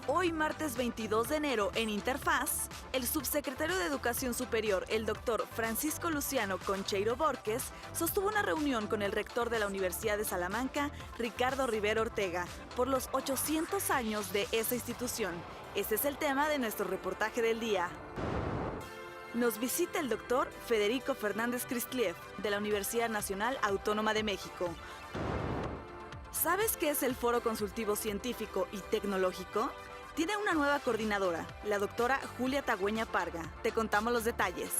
Hoy, martes 22 de enero, en Interfaz, el subsecretario de Educación Superior, el doctor Francisco Luciano Concheiro Borges, sostuvo una reunión con el rector de la Universidad de Salamanca, Ricardo Rivero Ortega, por los 800 años de esa institución. Este es el tema de nuestro reportaje del día. Nos visita el doctor Federico Fernández Cristlieff, de la Universidad Nacional Autónoma de México. ¿Sabes qué es el Foro Consultivo Científico y Tecnológico? Tiene una nueva coordinadora, la doctora Julia Tagüeña Parga. Te contamos los detalles.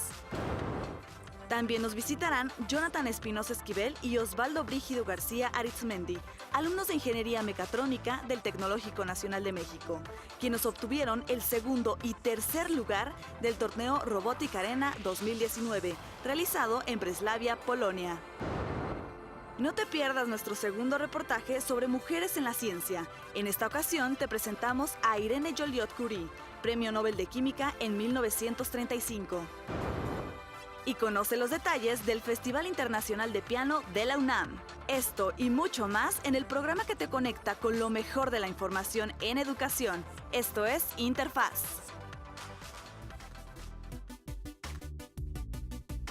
También nos visitarán Jonathan Espinosa Esquivel y Osvaldo Brígido García Arizmendi, alumnos de Ingeniería Mecatrónica del Tecnológico Nacional de México, quienes obtuvieron el segundo y tercer lugar del torneo Robotic Arena 2019, realizado en Breslavia, Polonia. No te pierdas nuestro segundo reportaje sobre mujeres en la ciencia. En esta ocasión te presentamos a Irene Joliot-Curie, Premio Nobel de Química en 1935. Y conoce los detalles del Festival Internacional de Piano de la UNAM. Esto y mucho más en el programa que te conecta con lo mejor de la información en educación. Esto es Interfaz.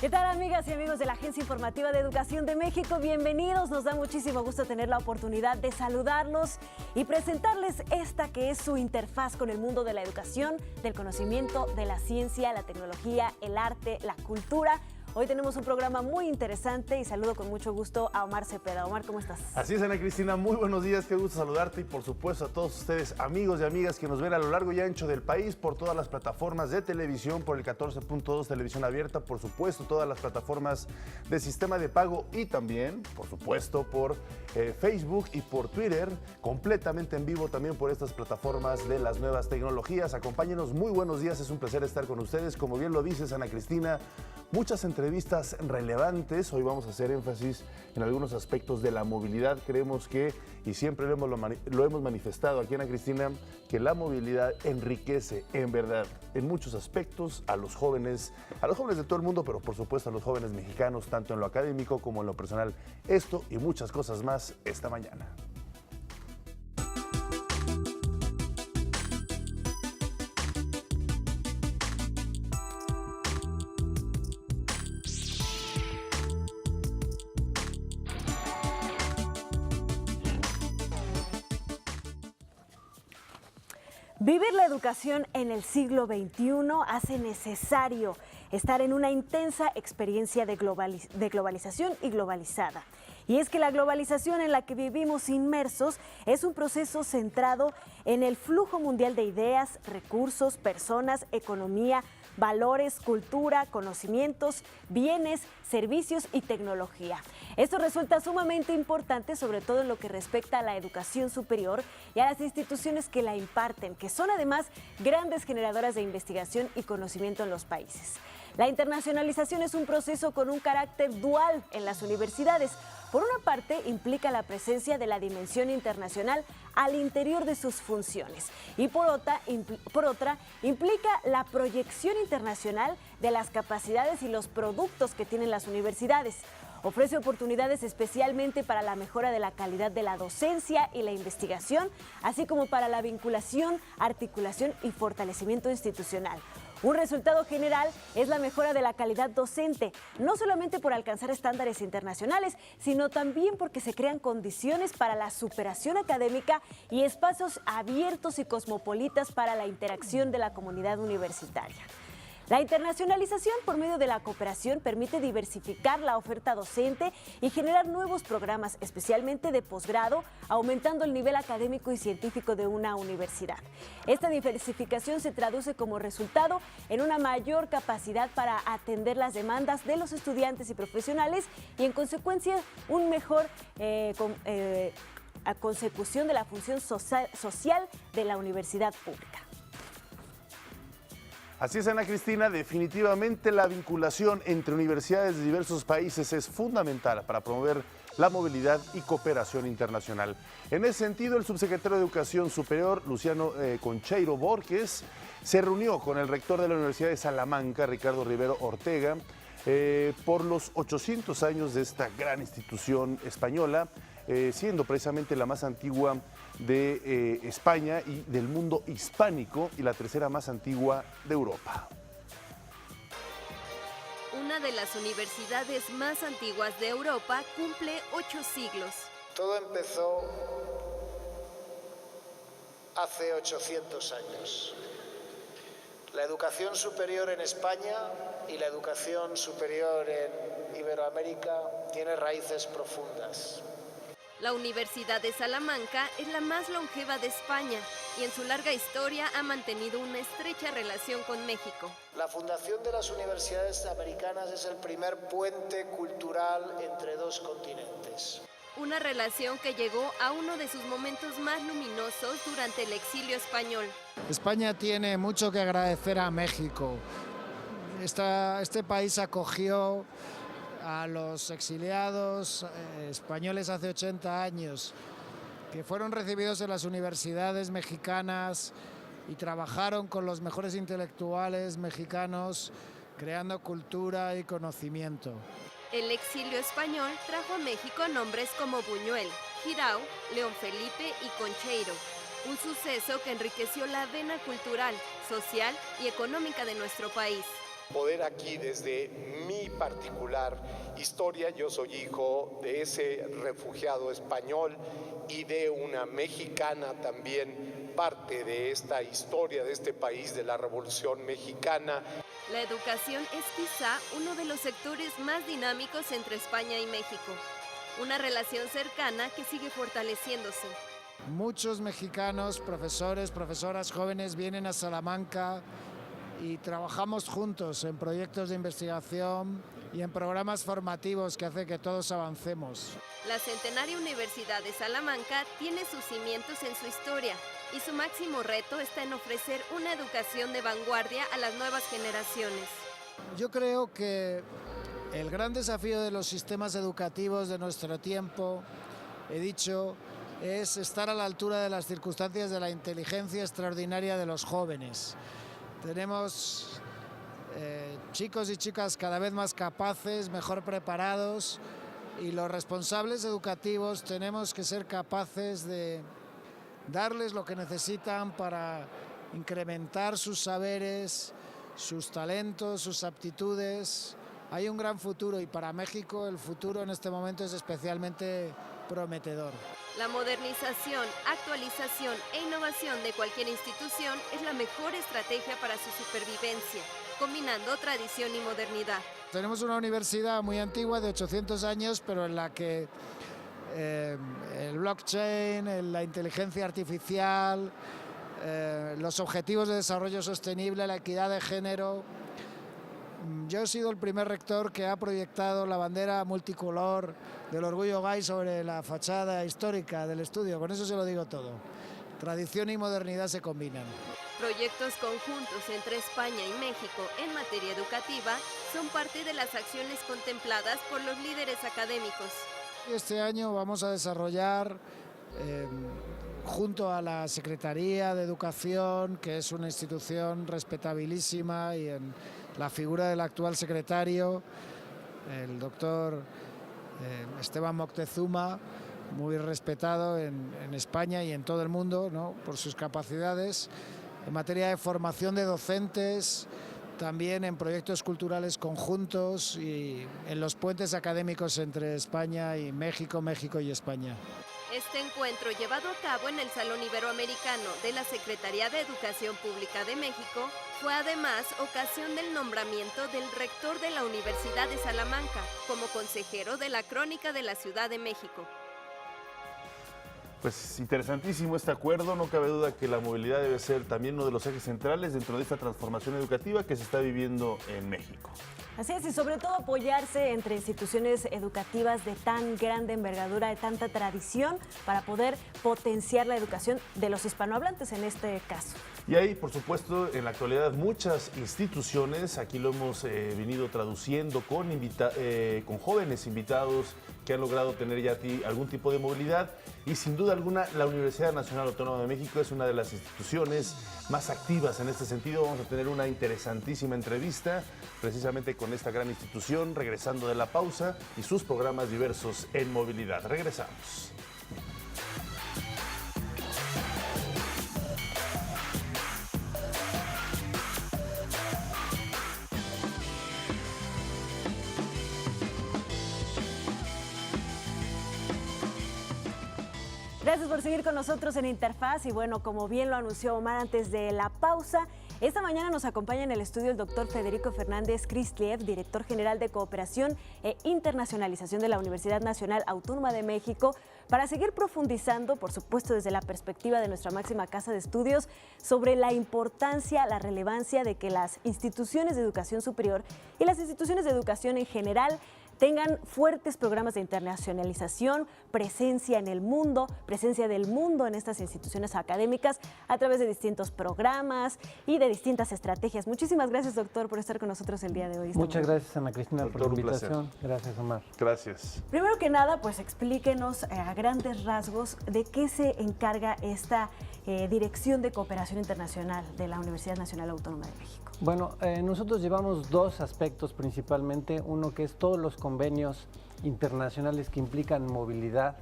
¿Qué tal, amigas y amigos de la Agencia Informativa de Educación de México? Bienvenidos, nos da muchísimo gusto tener la oportunidad de saludarlos y presentarles esta que es su interfaz con el mundo de la educación, del conocimiento, de la ciencia, la tecnología, el arte, la cultura. Hoy tenemos un programa muy interesante y saludo con mucho gusto a Omar Cepeda. Omar, ¿cómo estás? Así es, Ana Cristina, muy buenos días, qué gusto saludarte y por supuesto a todos ustedes, amigos y amigas que nos ven a lo largo y ancho del país por todas las plataformas de televisión, por el 14.2 Televisión Abierta, por supuesto todas las plataformas de sistema de pago y también, por supuesto, por Facebook y por Twitter, completamente en vivo también por estas plataformas de las nuevas tecnologías. Acompáñenos, muy buenos días, es un placer estar con ustedes, como bien lo dices, Ana Cristina, muchas entrevistas relevantes. Hoy vamos a hacer énfasis en algunos aspectos de la movilidad. Creemos que, y siempre lo hemos manifestado aquí, Ana Cristina, que la movilidad enriquece en verdad, en muchos aspectos, a los jóvenes de todo el mundo, pero por supuesto a los jóvenes mexicanos, tanto en lo académico como en lo personal. Esto y muchas cosas más esta mañana. Vivir la educación en el siglo XXI hace necesario estar en una intensa experiencia de globalización y globalizada. Y es que la globalización en la que vivimos inmersos es un proceso centrado en el flujo mundial de ideas, recursos, personas, economía, valores, cultura, conocimientos, bienes, servicios y tecnología. Esto resulta sumamente importante, sobre todo en lo que respecta a la educación superior y a las instituciones que la imparten, que son además grandes generadoras de investigación y conocimiento en los países. La internacionalización es un proceso con un carácter dual en las universidades. Por una parte, implica la presencia de la dimensión internacional al interior de sus funciones y por otra, implica la proyección internacional de las capacidades y los productos que tienen las universidades. Ofrece oportunidades especialmente para la mejora de la calidad de la docencia y la investigación, así como para la vinculación, articulación y fortalecimiento institucional. Un resultado general es la mejora de la calidad docente, no solamente por alcanzar estándares internacionales, sino también porque se crean condiciones para la superación académica y espacios abiertos y cosmopolitas para la interacción de la comunidad universitaria. La internacionalización por medio de la cooperación permite diversificar la oferta docente y generar nuevos programas, especialmente de posgrado, aumentando el nivel académico y científico de una universidad. Esta diversificación se traduce como resultado en una mayor capacidad para atender las demandas de los estudiantes y profesionales y, en consecuencia, un mejor consecución de la función social de la universidad pública. Así es, Ana Cristina, definitivamente la vinculación entre universidades de diversos países es fundamental para promover la movilidad y cooperación internacional. En ese sentido, el subsecretario de Educación Superior, Luciano Concheiro Borges, se reunió con el rector de la Universidad de Salamanca, Ricardo Rivero Ortega, por los 800 años de esta gran institución española, siendo precisamente la más antigua de España y del mundo hispánico y la tercera más antigua de Europa. Una de las universidades más antiguas de Europa cumple 8 siglos. Todo empezó hace 800 años. La educación superior en España y la educación superior en Iberoamérica tiene raíces profundas. La Universidad de Salamanca es la más longeva de España y en su larga historia ha mantenido una estrecha relación con México. La fundación de las universidades americanas es el primer puente cultural entre dos continentes. Una relación que llegó a uno de sus momentos más luminosos durante el exilio español. España tiene mucho que agradecer a México. Este país acogió a los exiliados españoles hace 80 años, que fueron recibidos en las universidades mexicanas y trabajaron con los mejores intelectuales mexicanos, creando cultura y conocimiento. El exilio español trajo a México nombres como Buñuel, Girau, León Felipe y Concheiro, un suceso que enriqueció la vena cultural, social y económica de nuestro país. Poder aquí, desde mi particular historia, yo soy hijo de ese refugiado español y de una mexicana también, parte de esta historia de este país, de la Revolución Mexicana. La educación es quizá uno de los sectores más dinámicos entre España y México, una relación cercana que sigue fortaleciéndose. Muchos mexicanos, profesores, profesoras jóvenes vienen a Salamanca y trabajamos juntos en proyectos de investigación y en programas formativos que hacen que todos avancemos. La Centenaria Universidad de Salamanca tiene sus cimientos en su historia y su máximo reto está en ofrecer una educación de vanguardia a las nuevas generaciones. Yo creo que el gran desafío de los sistemas educativos de nuestro tiempo, he dicho, es estar a la altura de las circunstancias de la inteligencia extraordinaria de los jóvenes. Tenemos chicos y chicas cada vez más capaces, mejor preparados, y los responsables educativos tenemos que ser capaces de darles lo que necesitan para incrementar sus saberes, sus talentos, sus aptitudes. Hay un gran futuro y para México el futuro en este momento es especialmente prometedor. La modernización, actualización e innovación de cualquier institución es la mejor estrategia para su supervivencia, combinando tradición y modernidad. Tenemos una universidad muy antigua de 800 años, pero en la que el blockchain, la inteligencia artificial, los objetivos de desarrollo sostenible, la equidad de género. Yo he sido el primer rector que ha proyectado la bandera multicolor del orgullo gay sobre la fachada histórica del estudio. Con eso se lo digo todo. Tradición y modernidad se combinan. Proyectos conjuntos entre España y México en materia educativa son parte de las acciones contempladas por los líderes académicos. Este año vamos a desarrollar, junto a la Secretaría de Educación, que es una institución respetabilísima, y en la figura del actual secretario, el doctor Esteban Moctezuma, muy respetado en España y en todo el mundo, ¿no?, por sus capacidades en materia de formación de docentes, también en proyectos culturales conjuntos y en los puentes académicos entre España y México, México y España. Este encuentro, llevado a cabo en el Salón Iberoamericano de la Secretaría de Educación Pública de México, fue además ocasión del nombramiento del rector de la Universidad de Salamanca como consejero de la Crónica de la Ciudad de México. Pues interesantísimo este acuerdo, no cabe duda que la movilidad debe ser también uno de los ejes centrales dentro de esta transformación educativa que se está viviendo en México. Así es, y sobre todo apoyarse entre instituciones educativas de tan grande envergadura, de tanta tradición, para poder potenciar la educación de los hispanohablantes en este caso. Y hay, por supuesto, en la actualidad muchas instituciones, aquí lo hemos venido traduciendo con jóvenes invitados que han logrado tener ya algún tipo de movilidad, y sin duda alguna la Universidad Nacional Autónoma de México es una de las instituciones más activas en este sentido. Vamos a tener una interesantísima entrevista precisamente con esta gran institución, regresando de la pausa, y sus programas diversos en movilidad. Regresamos. Gracias por seguir con nosotros en Interfaz y bueno, como bien lo anunció Omar antes de la pausa, esta mañana nos acompaña en el estudio el doctor Federico Fernández Kristliev, director general de Cooperación e Internacionalización de la Universidad Nacional Autónoma de México, para seguir profundizando, por supuesto desde la perspectiva de nuestra máxima casa de estudios, sobre la importancia, la relevancia de que las instituciones de educación superior y las instituciones de educación en general tengan fuertes programas de internacionalización, presencia en el mundo, presencia del mundo en estas instituciones académicas a través de distintos programas y de distintas estrategias. Muchísimas gracias, doctor, por estar con nosotros el día de hoy. Muchas gracias, Ana Cristina, por la invitación. Gracias, Omar. Gracias. Primero que nada, pues explíquenos a grandes rasgos de qué se encarga esta Dirección de Cooperación Internacional de la Universidad Nacional Autónoma de México. Bueno, nosotros llevamos dos aspectos principalmente. Uno que es todos los convenios internacionales que implican movilidad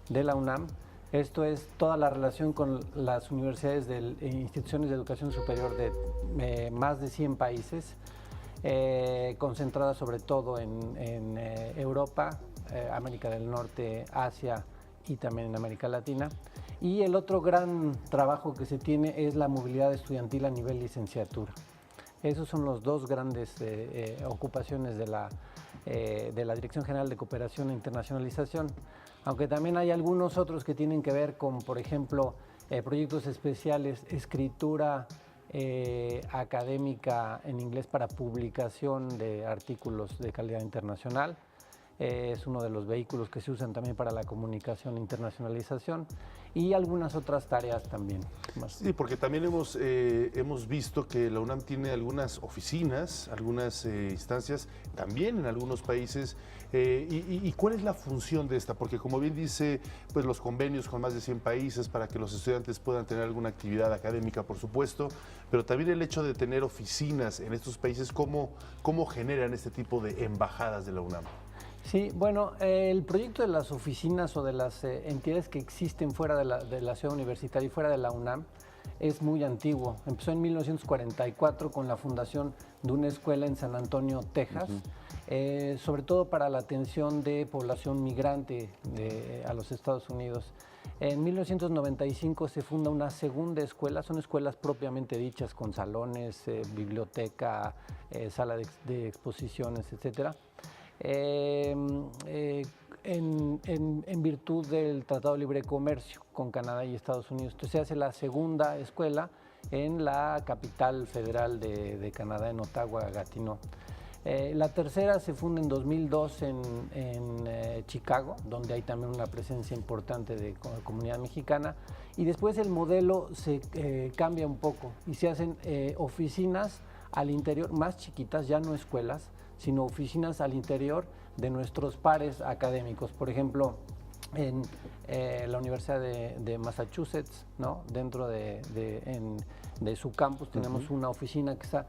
de la UNAM. Esto es toda la relación con las universidades e instituciones de educación superior de más de 100 países, concentradas sobre todo en Europa, América del Norte, Asia y también en América Latina. Y el otro gran trabajo que se tiene es la movilidad estudiantil a nivel licenciatura. Esos son los dos grandes ocupaciones de la Dirección General de Cooperación e Internacionalización, aunque también hay algunos otros que tienen que ver con, por ejemplo, proyectos especiales, escritura académica en inglés para publicación de artículos de calidad internacional. Es uno de los vehículos que se usan también para la comunicación e internacionalización y algunas otras tareas también. Sí, porque también hemos visto que la UNAM tiene algunas oficinas, algunas instancias, también en algunos países. ¿Y cuál es la función de esta? Porque como bien dice, pues los convenios con más de 100 países para que los estudiantes puedan tener alguna actividad académica, por supuesto, pero también el hecho de tener oficinas en estos países, ¿cómo generan este tipo de embajadas de la UNAM? Sí, bueno, el proyecto de las oficinas o de las entidades que existen fuera de la ciudad universitaria y fuera de la UNAM es muy antiguo. Empezó en 1944 con la fundación de una escuela en San Antonio, Texas, sobre todo para la atención de población migrante a los Estados Unidos. En 1995 se funda una segunda escuela, son escuelas propiamente dichas con salones, biblioteca, sala de exposiciones, etcétera. En virtud del Tratado de Libre Comercio con Canadá y Estados Unidos. Entonces se hace la segunda escuela en la capital federal de Canadá, en Ottawa, Gatineau. La tercera se funda en 2002 en Chicago, donde hay también una presencia importante de comunidad mexicana. Y después el modelo se cambia un poco y se hacen oficinas al interior, más chiquitas, ya no escuelas, sino oficinas al interior de nuestros pares académicos. Por ejemplo, en la Universidad de Massachusetts, ¿no? Dentro de su campus tenemos una oficina que está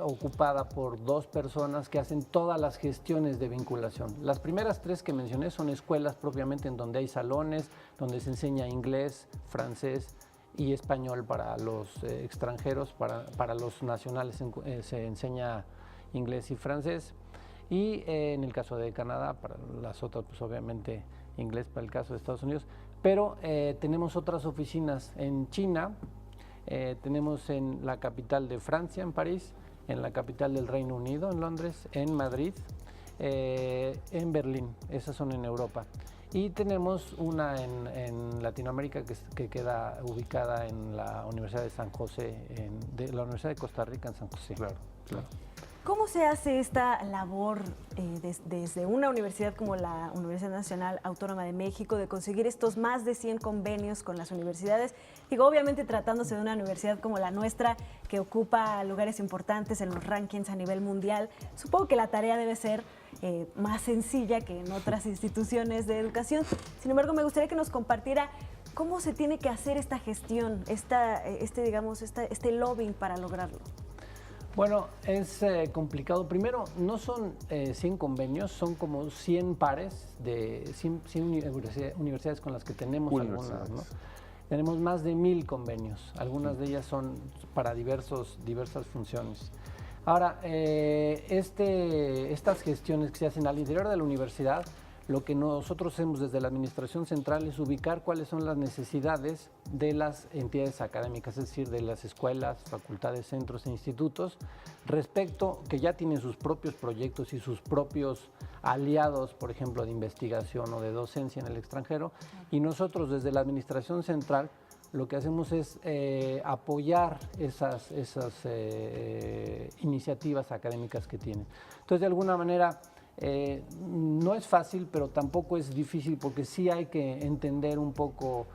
ocupada por 2 personas que hacen todas las gestiones de vinculación. Las primeras 3 que mencioné son escuelas propiamente en donde hay salones, donde se enseña inglés, francés y español para los extranjeros, para los nacionales se enseña inglés y francés, y en el caso de Canadá, para las otras, pues obviamente inglés para el caso de Estados Unidos, pero tenemos otras oficinas en China, tenemos en la capital de Francia, en París, en la capital del Reino Unido, en Londres, en Madrid, en Berlín, esas son en Europa. Y tenemos una en Latinoamérica que queda ubicada en la Universidad de San José, de la Universidad de Costa Rica en San José. Claro. ¿Cómo se hace esta labor desde una universidad como la Universidad Nacional Autónoma de México de conseguir estos más de 100 convenios con las universidades? Digo, obviamente tratándose de una universidad como la nuestra, que ocupa lugares importantes en los rankings a nivel mundial, supongo que la tarea debe ser más sencilla que en otras instituciones de educación. Sin embargo, me gustaría que nos compartiera cómo se tiene que hacer esta gestión, este lobbying para lograrlo. Bueno, es complicado. Primero, no son 100 convenios, son como 100 pares de 100 universidades con las que tenemos algunas, ¿no? Tenemos más de 1000 convenios, algunas de ellas son para diversas funciones. Ahora, estas gestiones que se hacen al interior de la universidad, lo que nosotros hacemos desde la Administración Central es ubicar cuáles son las necesidades de las entidades académicas, es decir, de las escuelas, facultades, centros e institutos, respecto que ya tienen sus propios proyectos y sus propios aliados, por ejemplo, de investigación o de docencia en el extranjero, y nosotros desde la Administración Central lo que hacemos es apoyar esas iniciativas académicas que tienen. Entonces, de alguna manera, no es fácil, pero tampoco es difícil, porque sí hay que entender un poco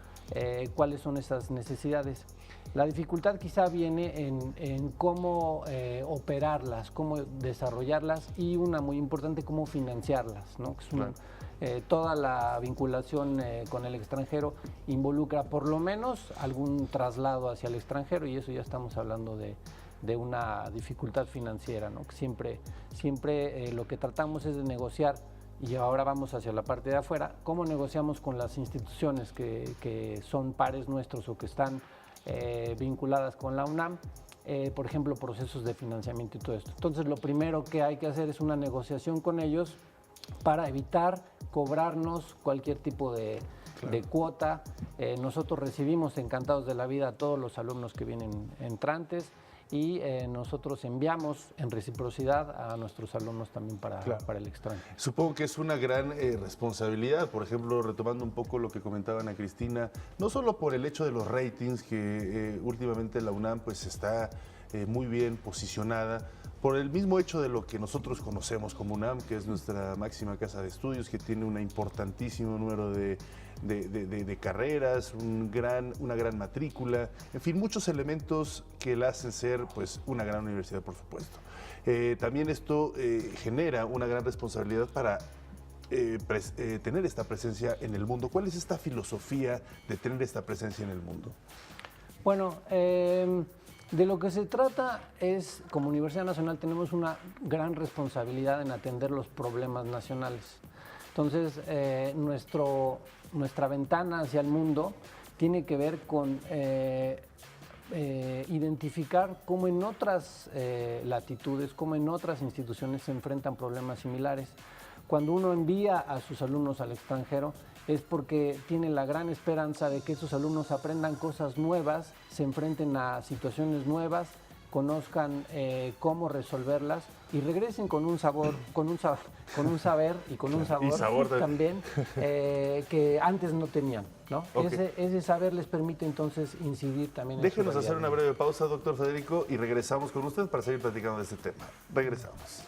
cuáles son esas necesidades. La dificultad quizá viene en cómo operarlas, cómo desarrollarlas y una muy importante, cómo financiarlas, ¿no? Que es una, toda la vinculación con el extranjero involucra por lo menos algún traslado hacia el extranjero, y eso ya estamos hablando de una dificultad financiera, ¿no? Que siempre lo que tratamos es de negociar, y ahora vamos hacia la parte de afuera, cómo negociamos con las instituciones que son pares nuestros o que están vinculadas con la UNAM, por ejemplo, procesos de financiamiento y todo esto. Entonces, lo primero que hay que hacer es una negociación con ellos para evitar cobrarnos cualquier tipo de cuota. Nosotros recibimos encantados de la vida a todos los alumnos que vienen entrantes, y nosotros enviamos en reciprocidad a nuestros alumnos también para el extranjero. Supongo que es una gran responsabilidad, por ejemplo, retomando un poco lo que comentaba Ana Cristina, no solo por el hecho de los ratings, que últimamente la UNAM pues está muy bien posicionada, por el mismo hecho de lo que nosotros conocemos como UNAM, que es nuestra máxima casa de estudios, que tiene un importantísimo número de carreras, una gran matrícula, en fin, muchos elementos que la hacen ser pues una gran universidad, por supuesto. También esto genera una gran responsabilidad para tener esta presencia en el mundo. ¿Cuál es esta filosofía de tener esta presencia en el mundo? Bueno, de lo que se trata es, como Universidad Nacional, tenemos una gran responsabilidad en atender los problemas nacionales. Entonces, nuestra ventana hacia el mundo tiene que ver con identificar cómo en otras latitudes, cómo en otras instituciones se enfrentan problemas similares. Cuando uno envía a sus alumnos al extranjero, es porque tiene la gran esperanza de que esos alumnos aprendan cosas nuevas, se enfrenten a situaciones nuevas, conozcan cómo resolverlas y regresen con un saber y con un sabor también que antes no tenían, ¿no? Okay. Ese saber les permite entonces incidir también en Déjenos hacer una breve pausa, doctor Federico, y regresamos con usted para seguir platicando de este tema. Regresamos.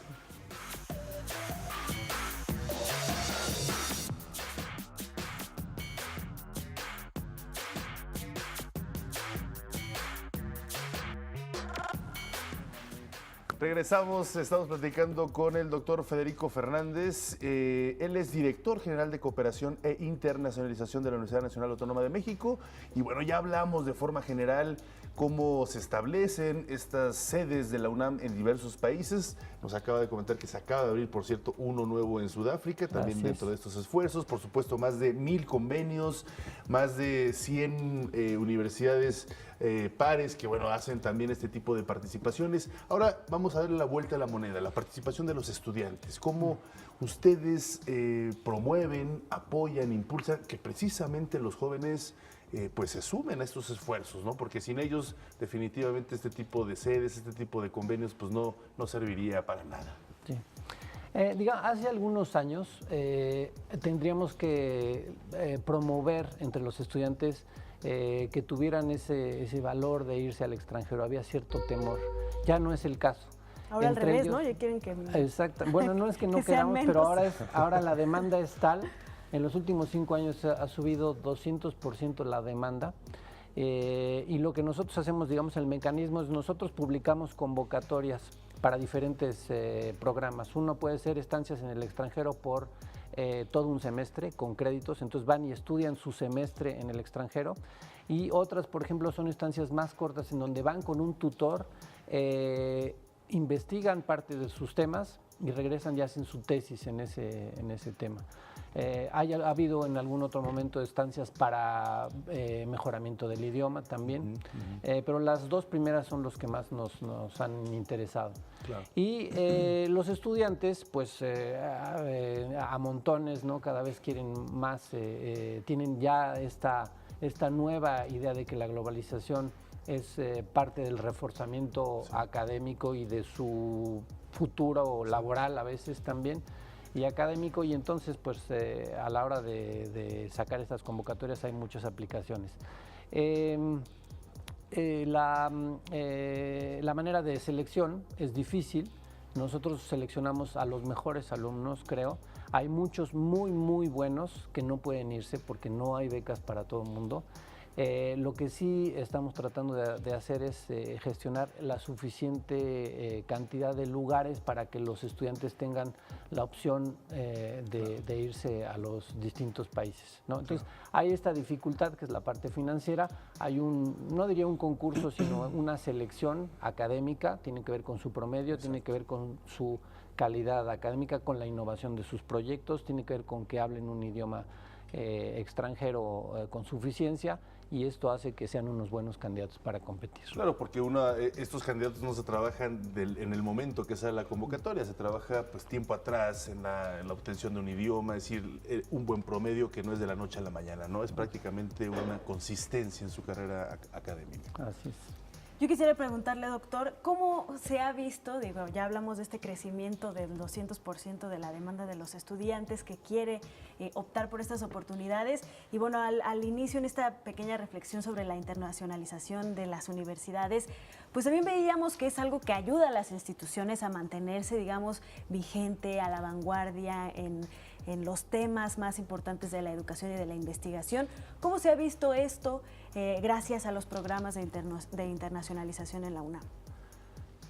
Regresamos, estamos platicando con el doctor Federico Fernández. Él es director general de Cooperación e Internacionalización de la Universidad Nacional Autónoma de México. Y bueno, ya hablamos de forma general cómo se establecen estas sedes de la UNAM en diversos países. Nos acaba de comentar que se acaba de abrir, por cierto, uno nuevo en Sudáfrica, también dentro de estos esfuerzos. Por supuesto, más de 1000 convenios, más de 100 universidades pares que, bueno, hacen también este tipo de participaciones. Ahora vamos a darle la vuelta a la moneda, la participación de los estudiantes. ¿Cómo ustedes promueven, apoyan, impulsan que precisamente los jóvenes pues se sumen a estos esfuerzos, ¿no? Porque sin ellos definitivamente este tipo de sedes, este tipo de convenios pues no serviría para nada. Sí. Hace algunos años tendríamos que promover entre los estudiantes que tuvieran ese valor de irse al extranjero. Había cierto temor. Ya no es el caso. Ahora al revés, ¿no? Ya quieren que... Exacto. Bueno, no es que no queramos, pero ahora la demanda es tal. En los últimos 5 años ha subido 200% la demanda. Y lo que nosotros hacemos, digamos, el mecanismo es nosotros publicamos convocatorias para diferentes programas. Uno puede ser estancias en el extranjero por todo un semestre con créditos, entonces van y estudian su semestre en el extranjero. Y otras, por ejemplo, son estancias más cortas en donde van con un tutor, investigan parte de sus temas y regresan y hacen su tesis en ese tema. Ha habido en algún otro momento estancias para mejoramiento del idioma también, pero las dos primeras son los que más nos han interesado. Claro. Y los estudiantes, pues a montones, ¿no? Cada vez quieren más, tienen ya esta nueva idea de que la globalización es parte del reforzamiento académico y de su futuro laboral a veces también, y académico, y entonces pues a la hora de sacar estas convocatorias hay muchas aplicaciones. La manera de selección es difícil. Nosotros seleccionamos a los mejores alumnos, creo. Hay muchos muy buenos que no pueden irse porque no hay becas para todo el mundo. Lo que sí estamos tratando de hacer es gestionar la suficiente cantidad de lugares para que los estudiantes tengan la opción de irse a los distintos países, ¿no? Entonces, hay esta dificultad que es la parte financiera. Hay no diría un concurso, sino una selección académica. Tiene que ver con su promedio, tiene que ver con su calidad académica, con la innovación de sus proyectos, tiene que ver con que hablen un idioma extranjero con suficiencia, y esto hace que sean unos buenos candidatos para competir. Claro, porque estos candidatos no se trabajan en el momento que sale la convocatoria, se trabaja pues tiempo atrás en la obtención de un idioma, es decir, un buen promedio que no es de la noche a la mañana, ¿no? Es prácticamente una consistencia en su carrera académica. Así es. Yo quisiera preguntarle, doctor, ¿cómo se ha visto, digo, ya hablamos de este crecimiento del 200% de la demanda de los estudiantes que quiere optar por estas oportunidades? Y bueno, al inicio, en esta pequeña reflexión sobre la internacionalización de las universidades, pues también veíamos que es algo que ayuda a las instituciones a mantenerse, digamos, vigente, a la vanguardia en los temas más importantes de la educación y de la investigación. ¿Cómo se ha visto esto gracias a los programas de internacionalización en la UNAM?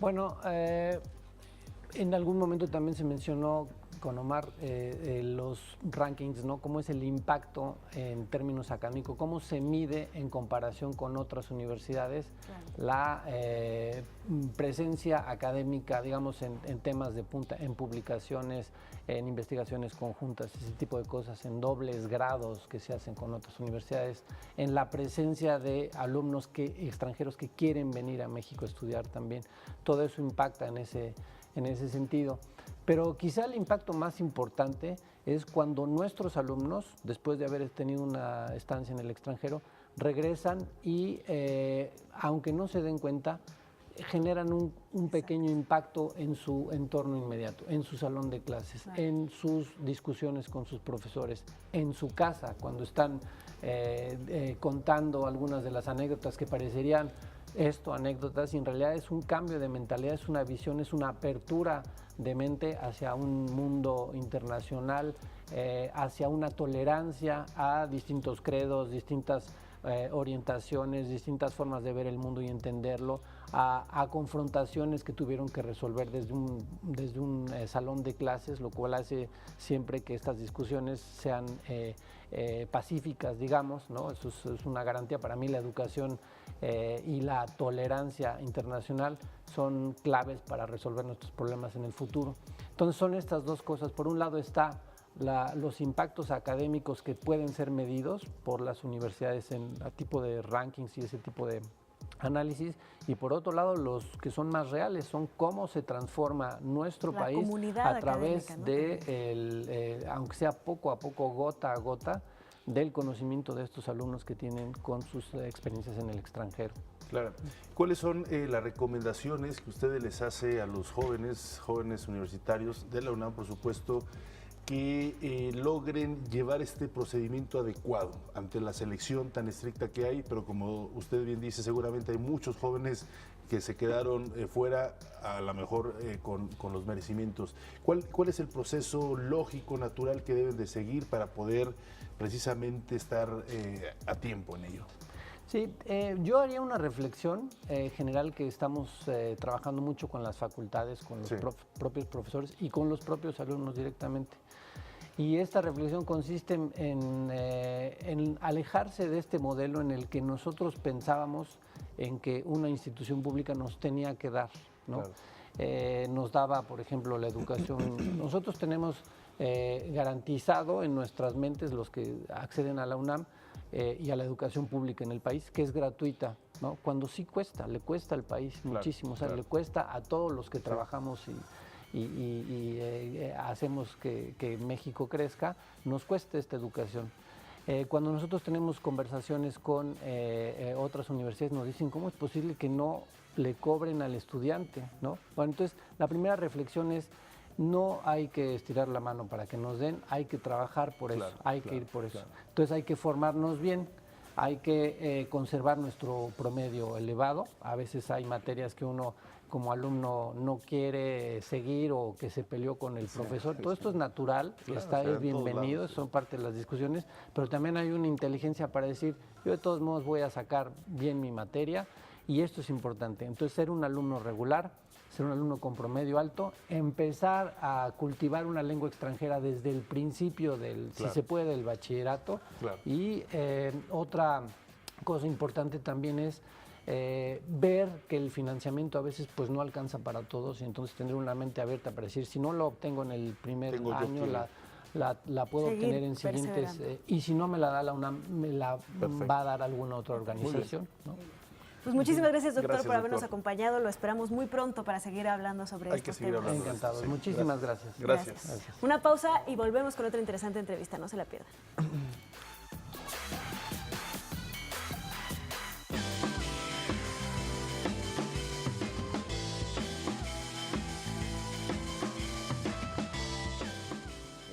Bueno, en algún momento también se mencionó con Omar los rankings, ¿no? Cómo es el impacto en términos académicos, cómo se mide en comparación con otras universidades, claro, la presencia académica, digamos, en temas de punta, en publicaciones, en investigaciones conjuntas, ese tipo de cosas, en dobles grados que se hacen con otras universidades, en la presencia de alumnos extranjeros que quieren venir a México a estudiar también. Todo eso impacta en ese sentido. Pero quizá el impacto más importante es cuando nuestros alumnos, después de haber tenido una estancia en el extranjero, regresan y, aunque no se den cuenta, generan un pequeño impacto en su entorno inmediato, en su salón de clases, claro, en sus discusiones con sus profesores, en su casa, cuando están contando algunas de las anécdotas que parecerían anécdotas, y en realidad es un cambio de mentalidad, es una visión, es una apertura de mente hacia un mundo internacional, hacia una tolerancia a distintos credos, distintas orientaciones, distintas formas de ver el mundo y entenderlo, a confrontaciones que tuvieron que resolver desde un salón de clases, lo cual hace siempre que estas discusiones sean pacíficas, digamos, ¿no? Eso es una garantía. Para mí la educación y la tolerancia internacional son claves para resolver nuestros problemas en el futuro. Entonces son estas dos cosas. Por un lado está los impactos académicos que pueden ser medidos por las universidades a tipo de rankings y ese tipo de análisis, y por otro lado los que son más reales son cómo se transforma nuestro país a través de, aunque sea poco a poco, gota a gota, del conocimiento de estos alumnos que tienen con sus experiencias en el extranjero. Claro. ¿Cuáles son las recomendaciones que ustedes les hace a los jóvenes universitarios de la UNAM, por supuesto, que logren llevar este procedimiento adecuado ante la selección tan estricta que hay? Pero como usted bien dice, seguramente hay muchos jóvenes que se quedaron fuera, a lo mejor con los merecimientos. ¿Cuál es el proceso lógico, natural que deben de seguir para poder precisamente estar a tiempo en ello? Sí, yo haría una reflexión general que estamos trabajando mucho con las facultades, con los propios profesores y con los propios alumnos directamente. Y esta reflexión consiste en alejarse de este modelo en el que nosotros pensábamos en que una institución pública nos tenía que dar, ¿no? Claro. nos daba, por ejemplo, la educación. Nosotros tenemos garantizado en nuestras mentes, los que acceden a la UNAM y a la educación pública en el país, que es gratuita, ¿no? Cuando sí cuesta, le cuesta al país muchísimo, o sea, le cuesta a todos los que trabajamos y hacemos que México crezca, nos cuesta esta educación. Cuando nosotros tenemos conversaciones con otras universidades, nos dicen cómo es posible que no le cobren al estudiante, ¿no? Bueno, entonces la primera reflexión es: no hay que estirar la mano para que nos den, hay que trabajar por eso, hay que ir por eso. Entonces hay que formarnos bien, hay que conservar nuestro promedio elevado. A veces hay materias que uno como alumno no quiere seguir o que se peleó con el profesor. Todo esto es natural, es bienvenido, son parte de las discusiones, pero también hay una inteligencia para decir: yo de todos modos voy a sacar bien mi materia, y esto es importante. Entonces, ser un alumno regular, ser un alumno con promedio alto, empezar a cultivar una lengua extranjera desde el principio si se puede, del bachillerato. Y otra cosa importante también es ver que el financiamiento a veces pues no alcanza para todos, y entonces tener una mente abierta para decir: si no lo obtengo en el primer año, la puedo obtener en siguientes, y si no me la da la UNAM, me la va a dar alguna otra organización, ¿no? Pues muchísimas gracias, doctor, por habernos acompañado. Lo esperamos muy pronto para seguir hablando sobre estos temas. Encantados. Sí. Muchísimas gracias. Gracias. Una pausa y volvemos con otra interesante entrevista. No se la pierdan.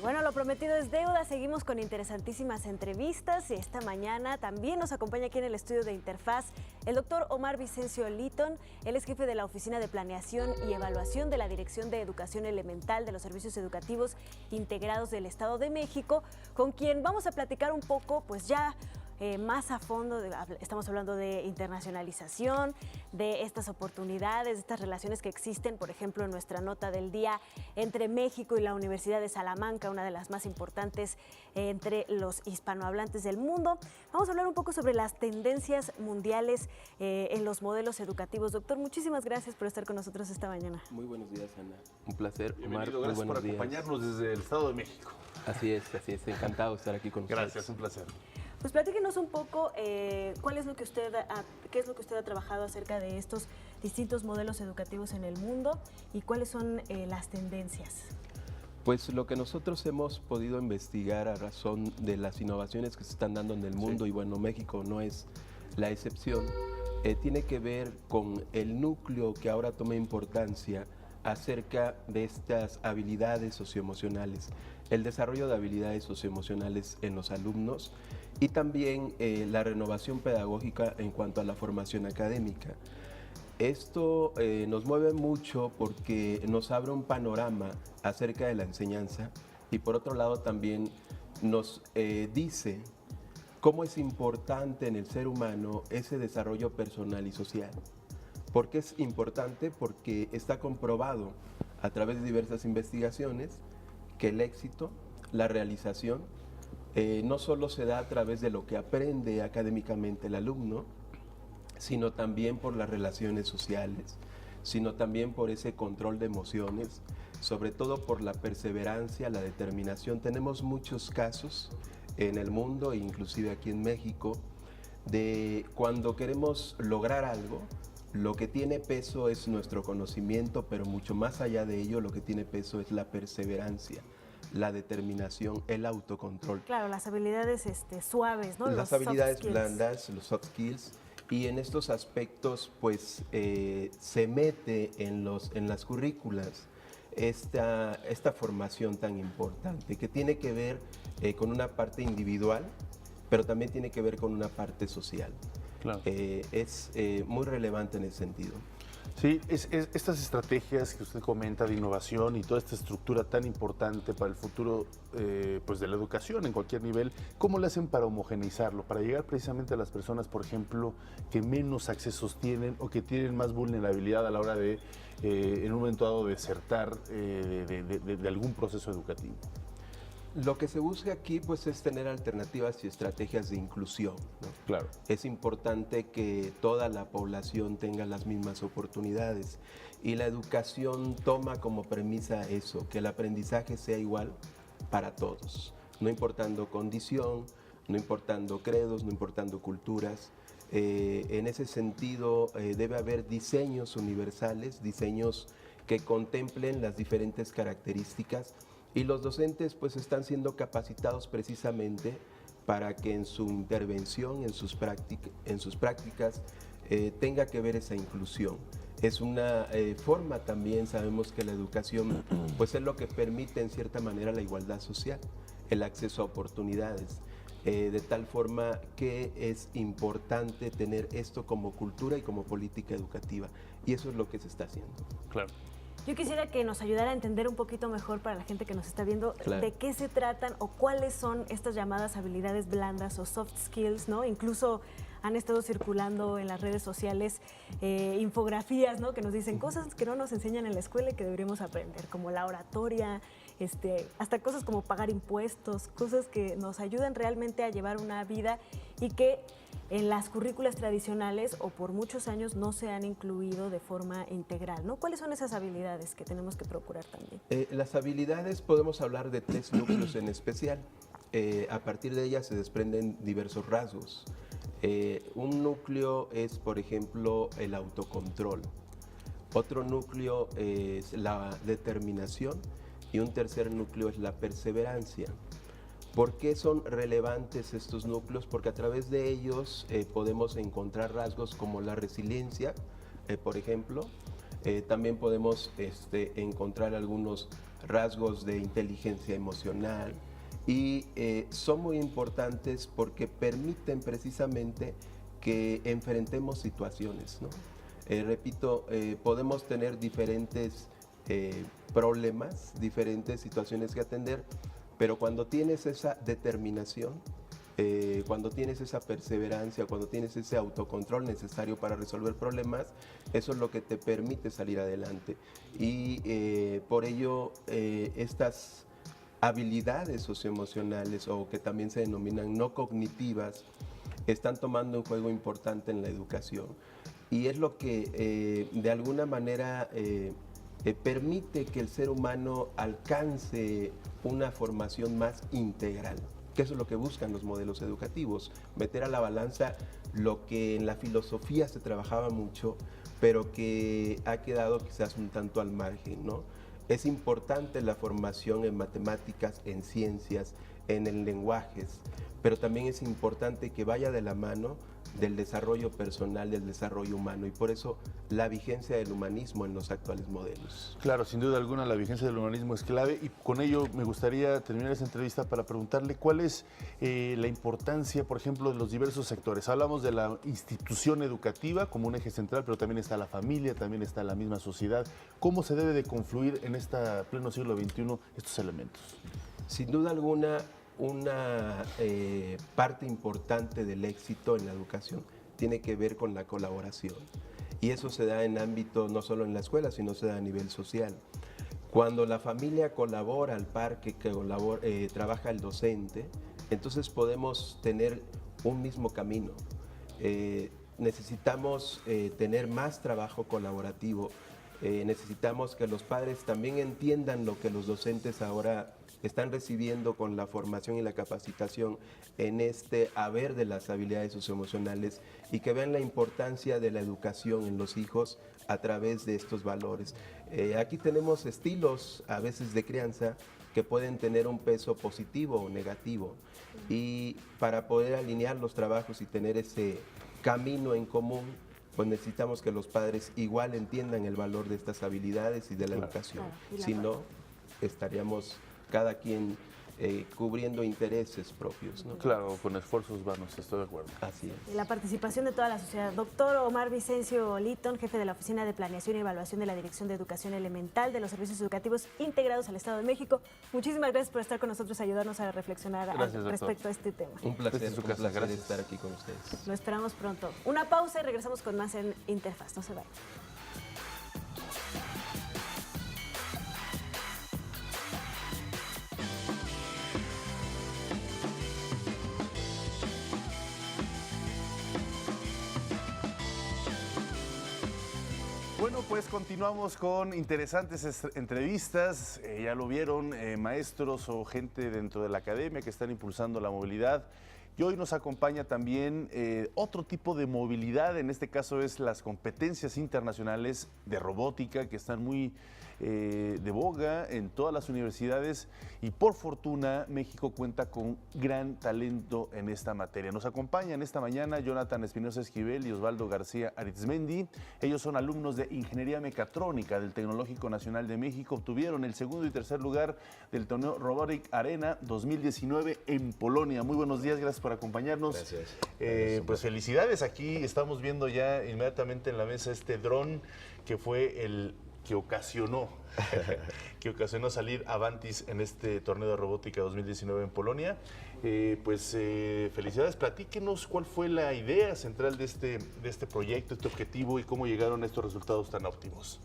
Bueno, lo prometido es deuda. Seguimos con interesantísimas entrevistas y esta mañana también nos acompaña aquí en el estudio de Interfaz el doctor Omar Vicencio Litton. Él es jefe de la Oficina de Planeación y Evaluación de la Dirección de Educación Elemental de los Servicios Educativos Integrados del Estado de México, con quien vamos a platicar un poco, pues ya más a fondo. Estamos hablando de internacionalización, de estas oportunidades, de estas relaciones que existen, por ejemplo, en nuestra nota del día, entre México y la Universidad de Salamanca, una de las más importantes entre los hispanohablantes del mundo. Vamos a hablar un poco sobre las tendencias mundiales en los modelos educativos. Doctor, muchísimas gracias por estar con nosotros esta mañana. Muy buenos días, Ana. Un placer. Bienvenido, Omar, gracias por acompañarnos desde el Estado de México. Así es. Encantado de estar aquí con ustedes. Gracias, un placer. Pues platíquenos un poco qué es lo que usted ha trabajado acerca de estos distintos modelos educativos en el mundo y cuáles son las tendencias. Pues lo que nosotros hemos podido investigar a razón de las innovaciones que se están dando en el mundo, y bueno, México no es la excepción, tiene que ver con el núcleo que ahora toma importancia acerca de estas habilidades socioemocionales, el desarrollo de habilidades socioemocionales en los alumnos y también la renovación pedagógica en cuanto a la formación académica. Esto nos mueve mucho porque nos abre un panorama acerca de la enseñanza y por otro lado también nos dice cómo es importante en el ser humano ese desarrollo personal y social. ¿Por qué es importante? Porque está comprobado a través de diversas investigaciones que el éxito, la realización, no solo se da a través de lo que aprende académicamente el alumno, sino también por las relaciones sociales, sino también por ese control de emociones, sobre todo por la perseverancia, la determinación. Tenemos muchos casos en el mundo, inclusive aquí en México, de cuando queremos lograr algo, lo que tiene peso es nuestro conocimiento, pero mucho más allá de ello, lo que tiene peso es la perseverancia, la determinación, el autocontrol. Claro, las habilidades suaves, ¿no? Las habilidades blandas, los soft skills. Y en estos aspectos, pues, se mete en las currículas esta formación tan importante, que tiene que ver con una parte individual, pero también tiene que ver con una parte social. Claro. Es muy relevante en ese sentido. Sí, estas estrategias que usted comenta de innovación y toda esta estructura tan importante para el futuro pues de la educación en cualquier nivel, ¿cómo le hacen para homogeneizarlo? Para llegar precisamente a las personas, por ejemplo, que menos accesos tienen o que tienen más vulnerabilidad a la hora de, en un momento dado, desertar de algún proceso educativo. Lo que se busca aquí pues es tener alternativas y estrategias de inclusión, ¿no? Claro. Es importante que toda la población tenga las mismas oportunidades y la educación toma como premisa eso, que el aprendizaje sea igual para todos, no importando condición, no importando credos, no importando culturas. En ese sentido debe haber diseños universales, diseños que contemplen las diferentes características, y los docentes pues están siendo capacitados precisamente para que en su intervención, en sus prácticas, tenga que ver esa inclusión. Es una forma también, sabemos que la educación pues es lo que permite en cierta manera la igualdad social, el acceso a oportunidades, de tal forma que es importante tener esto como cultura y como política educativa, y eso es lo que se está haciendo. Claro. Yo quisiera que nos ayudara a entender un poquito mejor para la gente que nos está viendo Claro. de qué se tratan o cuáles son estas llamadas habilidades blandas o soft skills, ¿no? Incluso han estado circulando en las redes sociales infografías, ¿no? Que nos dicen cosas que no nos enseñan en la escuela y que deberíamos aprender, como la oratoria, hasta cosas como pagar impuestos, cosas que nos ayudan realmente a llevar una vida y que en las currículas tradicionales o por muchos años no se han incluido de forma integral, ¿no? ¿Cuáles son esas habilidades que tenemos que procurar también? Las habilidades podemos hablar de 3 núcleos en especial. A partir de ellas se desprenden diversos rasgos. Un núcleo es, por ejemplo, el autocontrol. Otro núcleo es la determinación y un tercer núcleo es la perseverancia. ¿Por qué son relevantes estos núcleos? Porque a través de ellos podemos encontrar rasgos como la resiliencia, por ejemplo. También podemos encontrar algunos rasgos de inteligencia emocional y son muy importantes porque permiten precisamente que enfrentemos situaciones, ¿no? Repito, podemos tener diferentes problemas, diferentes situaciones que atender, pero cuando tienes esa determinación, cuando tienes esa perseverancia, cuando tienes ese autocontrol necesario para resolver problemas, eso es lo que te permite salir adelante. Y por ello, estas habilidades socioemocionales, o que también se denominan no cognitivas, están tomando un juego importante en la educación. Y es lo que de alguna manera permite que el ser humano alcance una formación más integral, que eso es lo que buscan los modelos educativos, meter a la balanza lo que en la filosofía se trabajaba mucho, pero que ha quedado quizás un tanto al margen, ¿no? Es importante la formación en matemáticas, en ciencias, en lenguajes, pero también es importante que vaya de la mano del desarrollo personal, del desarrollo humano, y por eso la vigencia del humanismo en los actuales modelos. Claro, sin duda alguna la vigencia del humanismo es clave, y con ello me gustaría terminar esta entrevista para preguntarle cuál es la importancia, por ejemplo, de los diversos sectores. Hablamos de la institución educativa como un eje central, pero también está la familia, también está la misma sociedad. ¿Cómo se debe de confluir en este pleno siglo XXI estos elementos? Sin duda alguna, una parte importante del éxito en la educación tiene que ver con la colaboración, y eso se da en ámbito no solo en la escuela, sino se da a nivel social. Cuando la familia colabora al par que trabaja el docente, entonces podemos tener un mismo camino. Necesitamos tener más trabajo colaborativo, necesitamos que los padres también entiendan lo que los docentes ahora están recibiendo con la formación y la capacitación en este haber de las habilidades socioemocionales, y que vean la importancia de la educación en los hijos a través de estos valores. Aquí tenemos estilos a veces de crianza que pueden tener un peso positivo o negativo, y para poder alinear los trabajos y tener ese camino en común, pues necesitamos que los padres igual entiendan el valor de estas habilidades y de la educación. Si no, estaríamos cada quien cubriendo intereses propios, ¿no? Claro, con esfuerzos vanos, estoy de acuerdo. Así es. Y la participación de toda la sociedad. Doctor Omar Vicencio Litton, jefe de la Oficina de Planeación y Evaluación de la Dirección de Educación Elemental de los Servicios Educativos Integrados al Estado de México. Muchísimas gracias por estar con nosotros, ayudarnos a reflexionar respecto a este tema. Un placer, Desde su casa, placer gracias. estar aquí con ustedes. Lo esperamos pronto. Una pausa y regresamos con más en Interfaz. No se vayan. Bueno, pues continuamos con interesantes entrevistas. Ya lo vieron, maestros o gente dentro de la academia que están impulsando la movilidad. Y hoy nos acompaña también otro tipo de movilidad, en este caso es las competencias internacionales de robótica que están muy de boga en todas las universidades y por fortuna México cuenta con gran talento en esta materia. Nos acompañan esta mañana Jonathan Espinosa Esquivel y Osvaldo García Arizmendi. Ellos son alumnos de Ingeniería Mecatrónica del Tecnológico Nacional de México. Obtuvieron el segundo y tercer lugar del torneo Robotic Arena 2019 en Polonia. Muy buenos días, gracias por acompañarnos. Gracias. Pues felicidades, aquí estamos viendo ya inmediatamente en la mesa este dron que fue el que ocasionó salir Avantis en este torneo de robótica 2019 en Polonia. Felicidades, platíquenos cuál fue la idea central de este proyecto, este objetivo y cómo llegaron a estos resultados tan óptimos.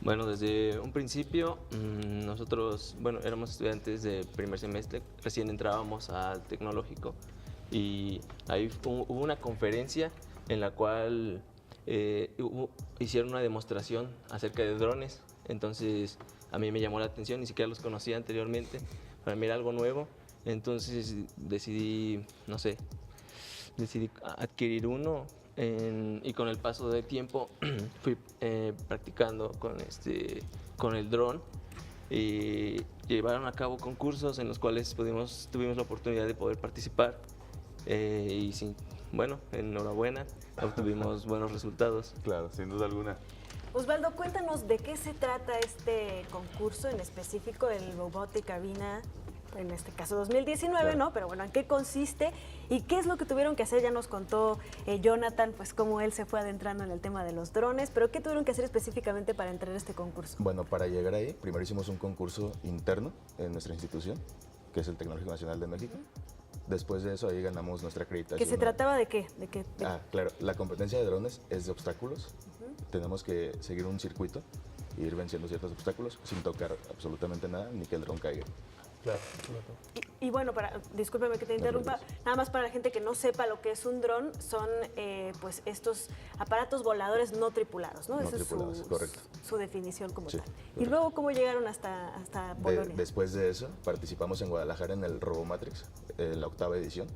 Bueno, desde un principio nosotros, éramos estudiantes de primer semestre, recién entrábamos al tecnológico y ahí hubo una conferencia en la cual hicieron una demostración acerca de drones, entonces a mí me llamó la atención, ni siquiera los conocía anteriormente, para mí era algo nuevo, entonces decidí adquirir uno y con el paso del tiempo fui practicando con el dron y llevaron a cabo concursos en los cuales tuvimos la oportunidad de poder participar enhorabuena, obtuvimos buenos resultados. Claro, sin duda alguna. Osvaldo, cuéntanos de qué se trata este concurso en específico, el Robotic Arena, en este caso 2019, claro. ¿No? Pero bueno, ¿en qué consiste y qué es lo que tuvieron que hacer? Ya nos contó Jonathan, pues cómo él se fue adentrando en el tema de los drones, pero ¿qué tuvieron que hacer específicamente para entrar a este concurso? Bueno, para llegar ahí, primero hicimos un concurso interno en nuestra institución, que es el Tecnológico Nacional de México. Después de eso, ahí ganamos nuestra acreditación. ¿Que se trataba de qué? Claro, la competencia de drones es de obstáculos. Tenemos que seguir un circuito e ir venciendo ciertos obstáculos sin tocar absolutamente nada, ni que el dron caiga. Claro. Y bueno, discúlpeme que te interrumpa, nada más para la gente que no sepa lo que es un dron, son pues estos aparatos voladores no tripulados, ¿no? No Esa tripulados, es correcto. su definición como Sí, tal. correcto. Y luego, ¿cómo llegaron hasta Polonia? Después de eso, participamos en Guadalajara en el RoboMatrix, la 8ª edición,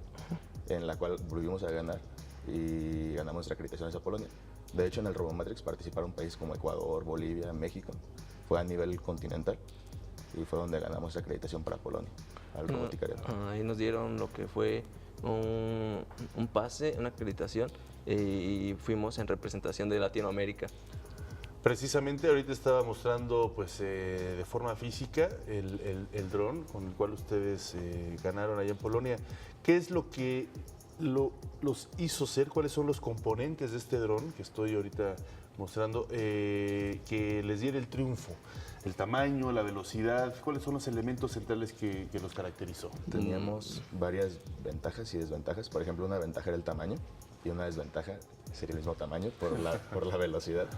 en la cual volvimos a ganar y ganamos nuestra acreditación hacia Polonia. De hecho, en el RoboMatrix participaron países como Ecuador, Bolivia, México. Fue a nivel continental. Y fue donde ganamos la acreditación para Polonia, al Robotic Arena. Ahí nos dieron lo que fue un pase, una acreditación, y fuimos en representación de Latinoamérica. Precisamente ahorita estaba mostrando de forma física el dron con el cual ustedes ganaron allá en Polonia. ¿Qué es lo que los hizo ser? ¿Cuáles son los componentes de este dron que estoy ahorita mostrando que les diera el triunfo? El tamaño, la velocidad, ¿cuáles son los elementos centrales que los caracterizó? Teníamos varias ventajas y desventajas. Por ejemplo, una ventaja era el tamaño y una desventaja sería el mismo tamaño por la velocidad,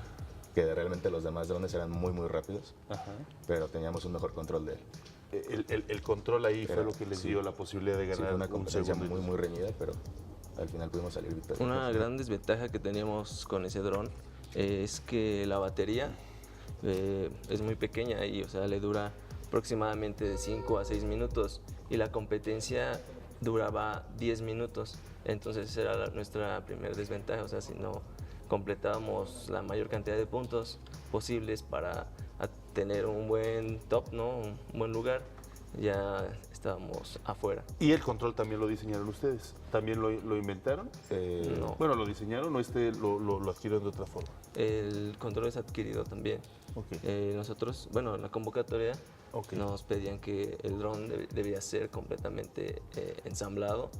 que realmente los demás drones eran muy, muy rápidos, pero teníamos un mejor control de él. El control ahí fue lo que les dio la posibilidad de ganar. Fue una competencia muy, muy reñida, pero al final pudimos salir victoriosos. Una gran desventaja que teníamos con ese dron es que la batería es muy pequeña y le dura aproximadamente de 5 a 6 minutos y la competencia duraba 10 minutos. Entonces esa era nuestra primera desventaja, si no completábamos la mayor cantidad de puntos posibles para tener un buen top, ¿no? Un buen lugar, ya estábamos afuera. ¿Y el control también lo diseñaron ustedes? ¿También lo inventaron? No. Bueno, ¿lo diseñaron o lo adquirieron de otra forma? El control es adquirido también. Okay. Nosotros, en la convocatoria nos pedían que el dron debería ser completamente ensamblado,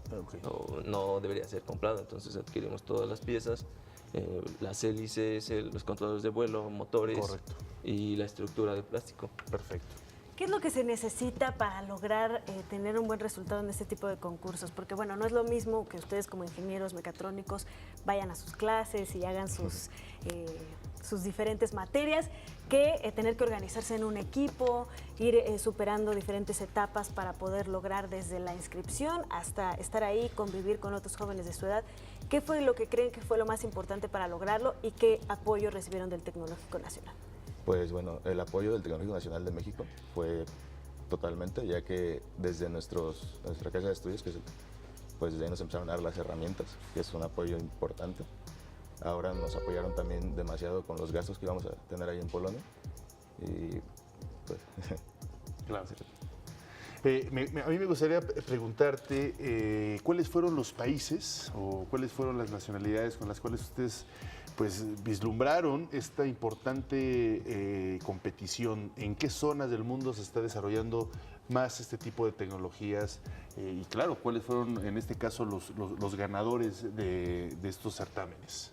o no debería ser comprado, entonces adquirimos todas las piezas, las hélices, los controladores de vuelo, motores. Correcto. Y la estructura de plástico. Perfecto. ¿Qué es lo que se necesita para lograr tener un buen resultado en este tipo de concursos? Porque no es lo mismo que ustedes como ingenieros mecatrónicos vayan a sus clases y hagan sus sus diferentes materias que tener que organizarse en un equipo, ir superando diferentes etapas para poder lograr desde la inscripción hasta estar ahí, convivir con otros jóvenes de su edad. ¿Qué fue lo que creen que fue lo más importante para lograrlo y qué apoyo recibieron del Tecnológico Nacional? Pues bueno, el apoyo del Tecnológico Nacional de México fue totalmente, ya que desde nuestra casa de estudios, pues de ahí nos empezaron a dar las herramientas, que es un apoyo importante. Ahora nos apoyaron también demasiado con los gastos que íbamos a tener ahí en Polonia. Y pues... Claro. A mí me gustaría preguntarte cuáles fueron los países o cuáles fueron las nacionalidades con las cuales ustedes pues vislumbraron esta importante competición. ¿En qué zonas del mundo se está desarrollando más este tipo de tecnologías? Y claro, ¿cuáles fueron en este caso los ganadores de estos certámenes?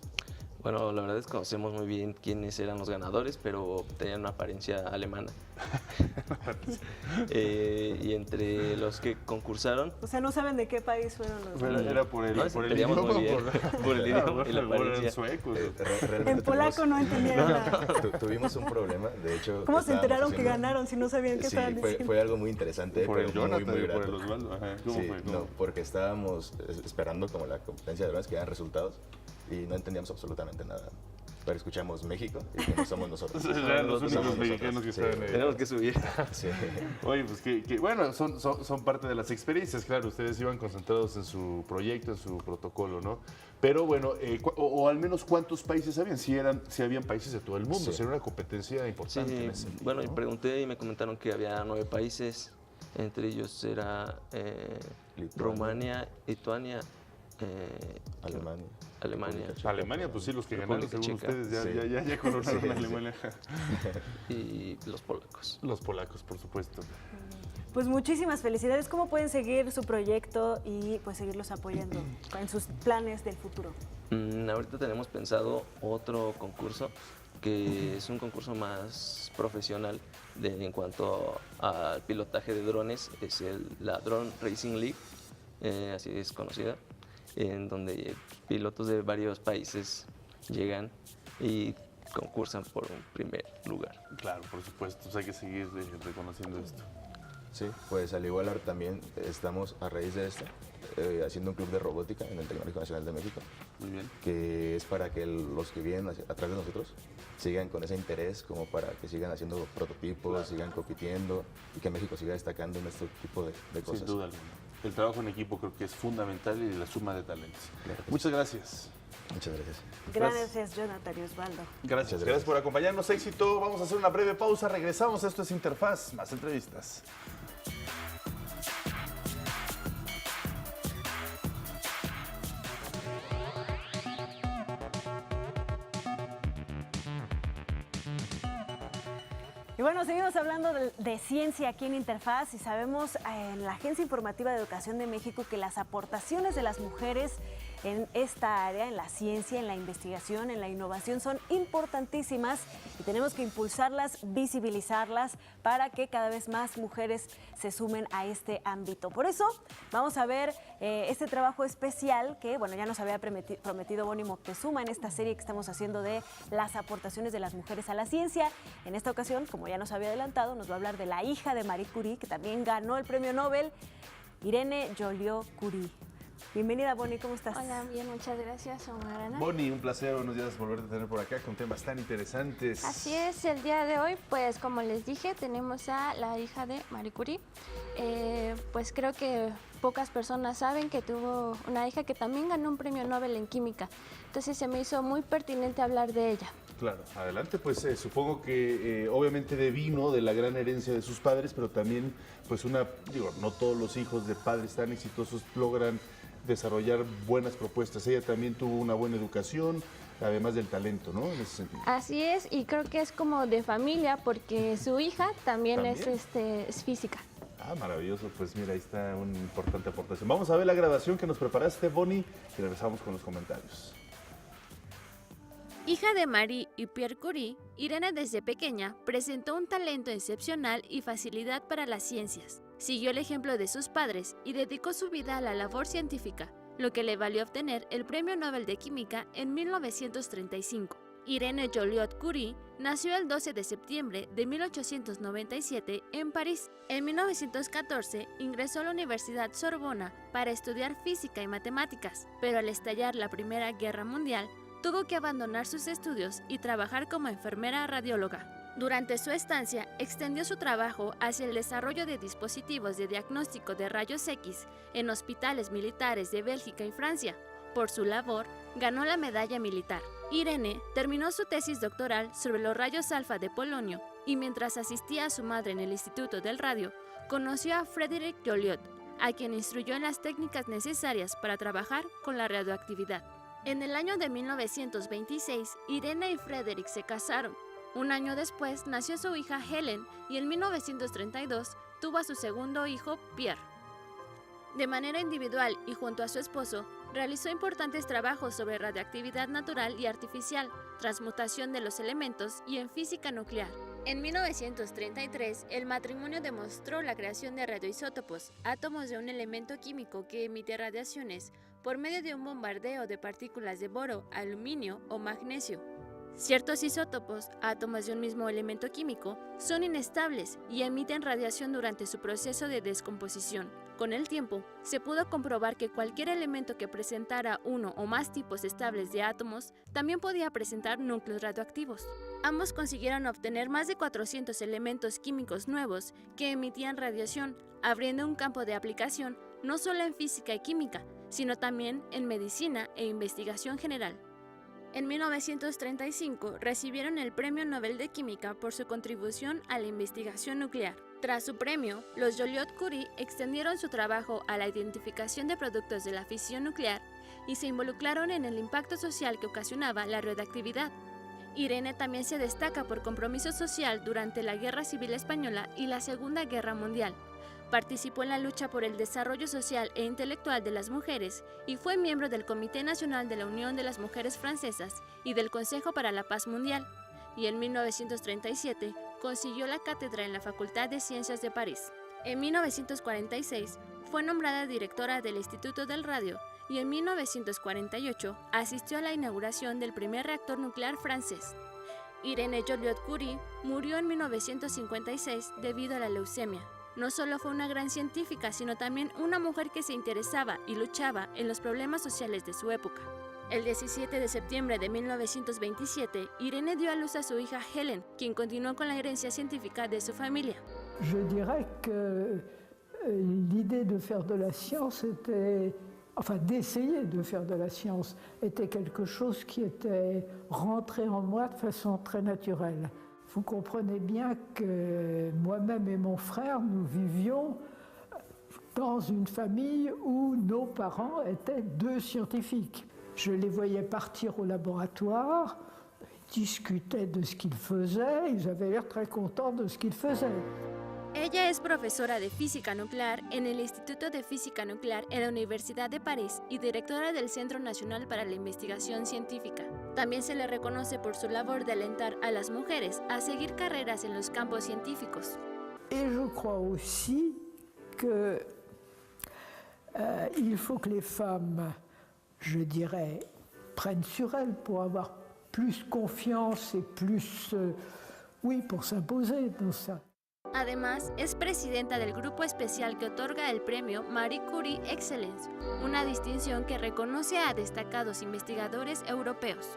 Bueno, la verdad es que conocemos muy bien quiénes eran los ganadores, pero tenían una apariencia alemana. Y entre los que concursaron... O sea, no saben de qué país fueron los ganadores. Era por el idioma, por el idioma y la apariencia. Suecos. En polaco no entendieron nada. Tuvimos un problema, de hecho... ¿Cómo se enteraron que ganaron si no sabían qué estaban diciendo? Fue algo muy interesante, por el Jonathan muy y por grato. el Osvaldo. Ajá. ¿Cómo fue? No, porque estábamos esperando como la competencia de drones que dieran resultados y no entendíamos absolutamente nada. Pero escuchamos México y dijimos, somos nosotros. Eran los únicos mexicanos que estaban ahí. Tenemos que subir. Sí. Oye, pues bueno, son parte de las experiencias, claro. Ustedes iban concentrados en su proyecto, en su protocolo, ¿no? Pero bueno, o al menos ¿cuántos países habían? Si habían países de todo el mundo, si era una competencia importante. Sí, en ese sentido, bueno, ¿no? y pregunté y me comentaron que había 9 países. Entre ellos era Rumania, Lituania, Alemania. Alemania, pues sí, los que ganaron República según Checa. ustedes ya coronaron a Alemania. Y los polacos. Los polacos, por supuesto. Pues muchísimas felicidades. ¿Cómo pueden seguir su proyecto y pues seguirlos apoyando en sus planes del futuro? Ahorita tenemos pensado otro concurso, que es un concurso más profesional en cuanto al pilotaje de drones. Es la Drone Racing League, así es conocida, en donde pilotos de varios países llegan y concursan por un primer lugar. Claro, por supuesto, hay que seguir reconociendo esto. Sí, pues al igual ahora también estamos a raíz de esto haciendo un club de robótica en el Tecnológico Nacional de México. Muy bien. Que es para que los que vienen atrás de nosotros sigan con ese interés, como para que sigan haciendo prototipos, claro, sigan compitiendo y que México siga destacando en este tipo de cosas. Sin duda alguna. El trabajo en equipo creo que es fundamental y la suma de talentos. Claro. Muchas gracias. Muchas gracias. Gracias, Jonathan y Osvaldo. Gracias por acompañarnos. Éxito. Vamos a hacer una breve pausa. Regresamos. Esto es Interfaz. Más entrevistas. Y bueno, seguimos hablando de ciencia aquí en Interfaz y sabemos en la Agencia Informativa de Educación de México que las aportaciones de las mujeres en esta área, en la ciencia, en la investigación, en la innovación, son importantísimas y tenemos que impulsarlas, visibilizarlas para que cada vez más mujeres se sumen a este ámbito. Por eso vamos a ver este trabajo especial que, bueno, ya nos había prometido Bonnie Moctezuma en esta serie que estamos haciendo de las aportaciones de las mujeres a la ciencia. En esta ocasión, como ya nos había adelantado, nos va a hablar de la hija de Marie Curie, que también ganó el premio Nobel, Irene Joliot-Curie. Bienvenida, Bonnie, ¿cómo estás? Hola, bien, muchas gracias, Omarana. Bonnie, un placer, buenos días, volverte a tener por acá con temas tan interesantes. Así es, el día de hoy, pues como les dije, tenemos a la hija de Marie Curie. Pues creo que pocas personas saben que tuvo una hija que también ganó un premio Nobel en química. Entonces se me hizo muy pertinente hablar de ella. Claro, adelante, pues supongo que obviamente devino de la gran herencia de sus padres, pero también pues no todos los hijos de padres tan exitosos logran desarrollar buenas propuestas. Ella también tuvo una buena educación, además del talento, ¿no? En ese sentido. Así es, y creo que es como de familia porque su hija también. Es física. Ah, maravilloso, pues mira, ahí está una importante aportación. Vamos a ver la grabación que nos preparaste, Bonnie, y regresamos con los comentarios. Hija de Marie y Pierre Curie, Irene desde pequeña presentó un talento excepcional y facilidad para las ciencias. Siguió el ejemplo de sus padres y dedicó su vida a la labor científica, lo que le valió obtener el Premio Nobel de Química en 1935. Irene Joliot-Curie nació el 12 de septiembre de 1897 en París. En 1914 ingresó a la Universidad Sorbona para estudiar física y matemáticas, pero al estallar la Primera Guerra Mundial, tuvo que abandonar sus estudios y trabajar como enfermera radióloga. Durante su estancia, extendió su trabajo hacia el desarrollo de dispositivos de diagnóstico de rayos X en hospitales militares de Bélgica y Francia. Por su labor, ganó la medalla militar. Irene terminó su tesis doctoral sobre los rayos alfa de polonio y mientras asistía a su madre en el Instituto del Radio, conoció a Frédéric Joliot, a quien instruyó en las técnicas necesarias para trabajar con la radioactividad. En el año de 1926, Irene y Frédéric se casaron. Un año después nació su hija Helen y en 1932 tuvo a su segundo hijo Pierre. De manera individual y junto a su esposo, realizó importantes trabajos sobre radioactividad natural y artificial, transmutación de los elementos y en física nuclear. En 1933, el matrimonio demostró la creación de radioisótopos, átomos de un elemento químico que emite radiaciones por medio de un bombardeo de partículas de boro, aluminio o magnesio. Ciertos isótopos, átomos de un mismo elemento químico, son inestables y emiten radiación durante su proceso de descomposición. Con el tiempo, se pudo comprobar que cualquier elemento que presentara uno o más tipos estables de átomos también podía presentar núcleos radioactivos. Ambos consiguieron obtener más de 400 elementos químicos nuevos que emitían radiación, abriendo un campo de aplicación no solo en física y química, sino también en medicina e investigación general. En 1935 recibieron el Premio Nobel de Química por su contribución a la investigación nuclear. Tras su premio, los Joliot-Curie extendieron su trabajo a la identificación de productos de la fisión nuclear y se involucraron en el impacto social que ocasionaba la radioactividad. Irene también se destaca por compromiso social durante la Guerra Civil Española y la Segunda Guerra Mundial. Participó en la lucha por el desarrollo social e intelectual de las mujeres y fue miembro del Comité Nacional de la Unión de las Mujeres Francesas y del Consejo para la Paz Mundial, y en 1937 consiguió la cátedra en la Facultad de Ciencias de París. En 1946 fue nombrada directora del Instituto del Radio y en 1948 asistió a la inauguración del primer reactor nuclear francés. Irene Joliot-Curie murió en 1956 debido a la leucemia. No solo fue una gran científica, sino también una mujer que se interesaba y luchaba en los problemas sociales de su época. El 17 de septiembre de 1927, Irene dio a luz a su hija Helen, quien continuó con la herencia científica de su familia. Je dirais que l'idée de faire de la science était, enfin d'essayer de faire de la science, était quelque chose qui était rentré en moi de façon très naturelle. Vous comprenez bien que moi-même et mon frère, nous vivions dans une famille où nos parents étaient deux scientifiques. Je les voyais partir au laboratoire, ils discutaient de ce qu'ils faisaient, ils avaient l'air très contents de ce qu'ils faisaient. Ella es profesora de física nuclear en el Instituto de Física Nuclear en la Universidad de París y directora del Centro Nacional para la Investigación Científica. También se le reconoce por su labor de alentar a las mujeres a seguir carreras en los campos científicos. Et je crois aussi que il faut que les femmes, je dirais, prennent sur elles pour avoir plus confiance et plus, oui, pour s'imposer dans ça. Además, es presidenta del grupo especial que otorga el premio Marie Curie Excellence, una distinción que reconoce a destacados investigadores europeos.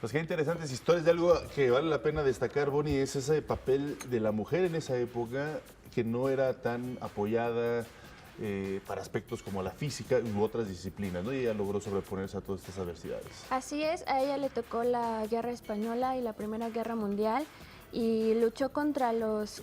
Pues qué interesantes historias. De algo que vale la pena destacar, Bonnie, es ese papel de la mujer en esa época que no era tan apoyada para aspectos como la física u otras disciplinas, ¿no? Y ella logró sobreponerse a todas estas adversidades. Así es, a ella le tocó la Guerra Española y la Primera Guerra Mundial y luchó contra los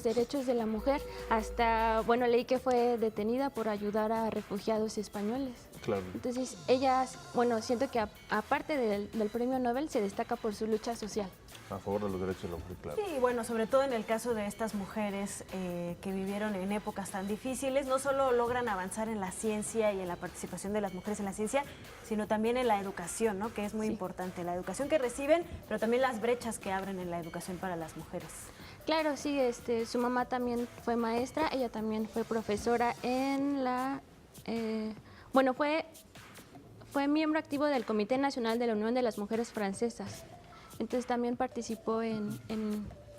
derechos de la mujer. Hasta, bueno, leí que fue detenida por ayudar a refugiados españoles. Claro. Entonces, ella, bueno, siento que aparte del premio Nobel, se destaca por su lucha social. A favor de los derechos de la mujer, claro. Sí, bueno, sobre todo en el caso de estas mujeres que vivieron en épocas tan difíciles, no solo logran avanzar en la ciencia y en la participación de las mujeres en la ciencia, sino también en la educación, ¿no? Que es muy importante, la educación que reciben, pero también las brechas que abren en la educación para las mujeres. Claro, sí, su mamá también fue maestra, ella también fue profesora en la... bueno, fue fue miembro activo del Comité Nacional de la Unión de las Mujeres Francesas. Entonces también participó en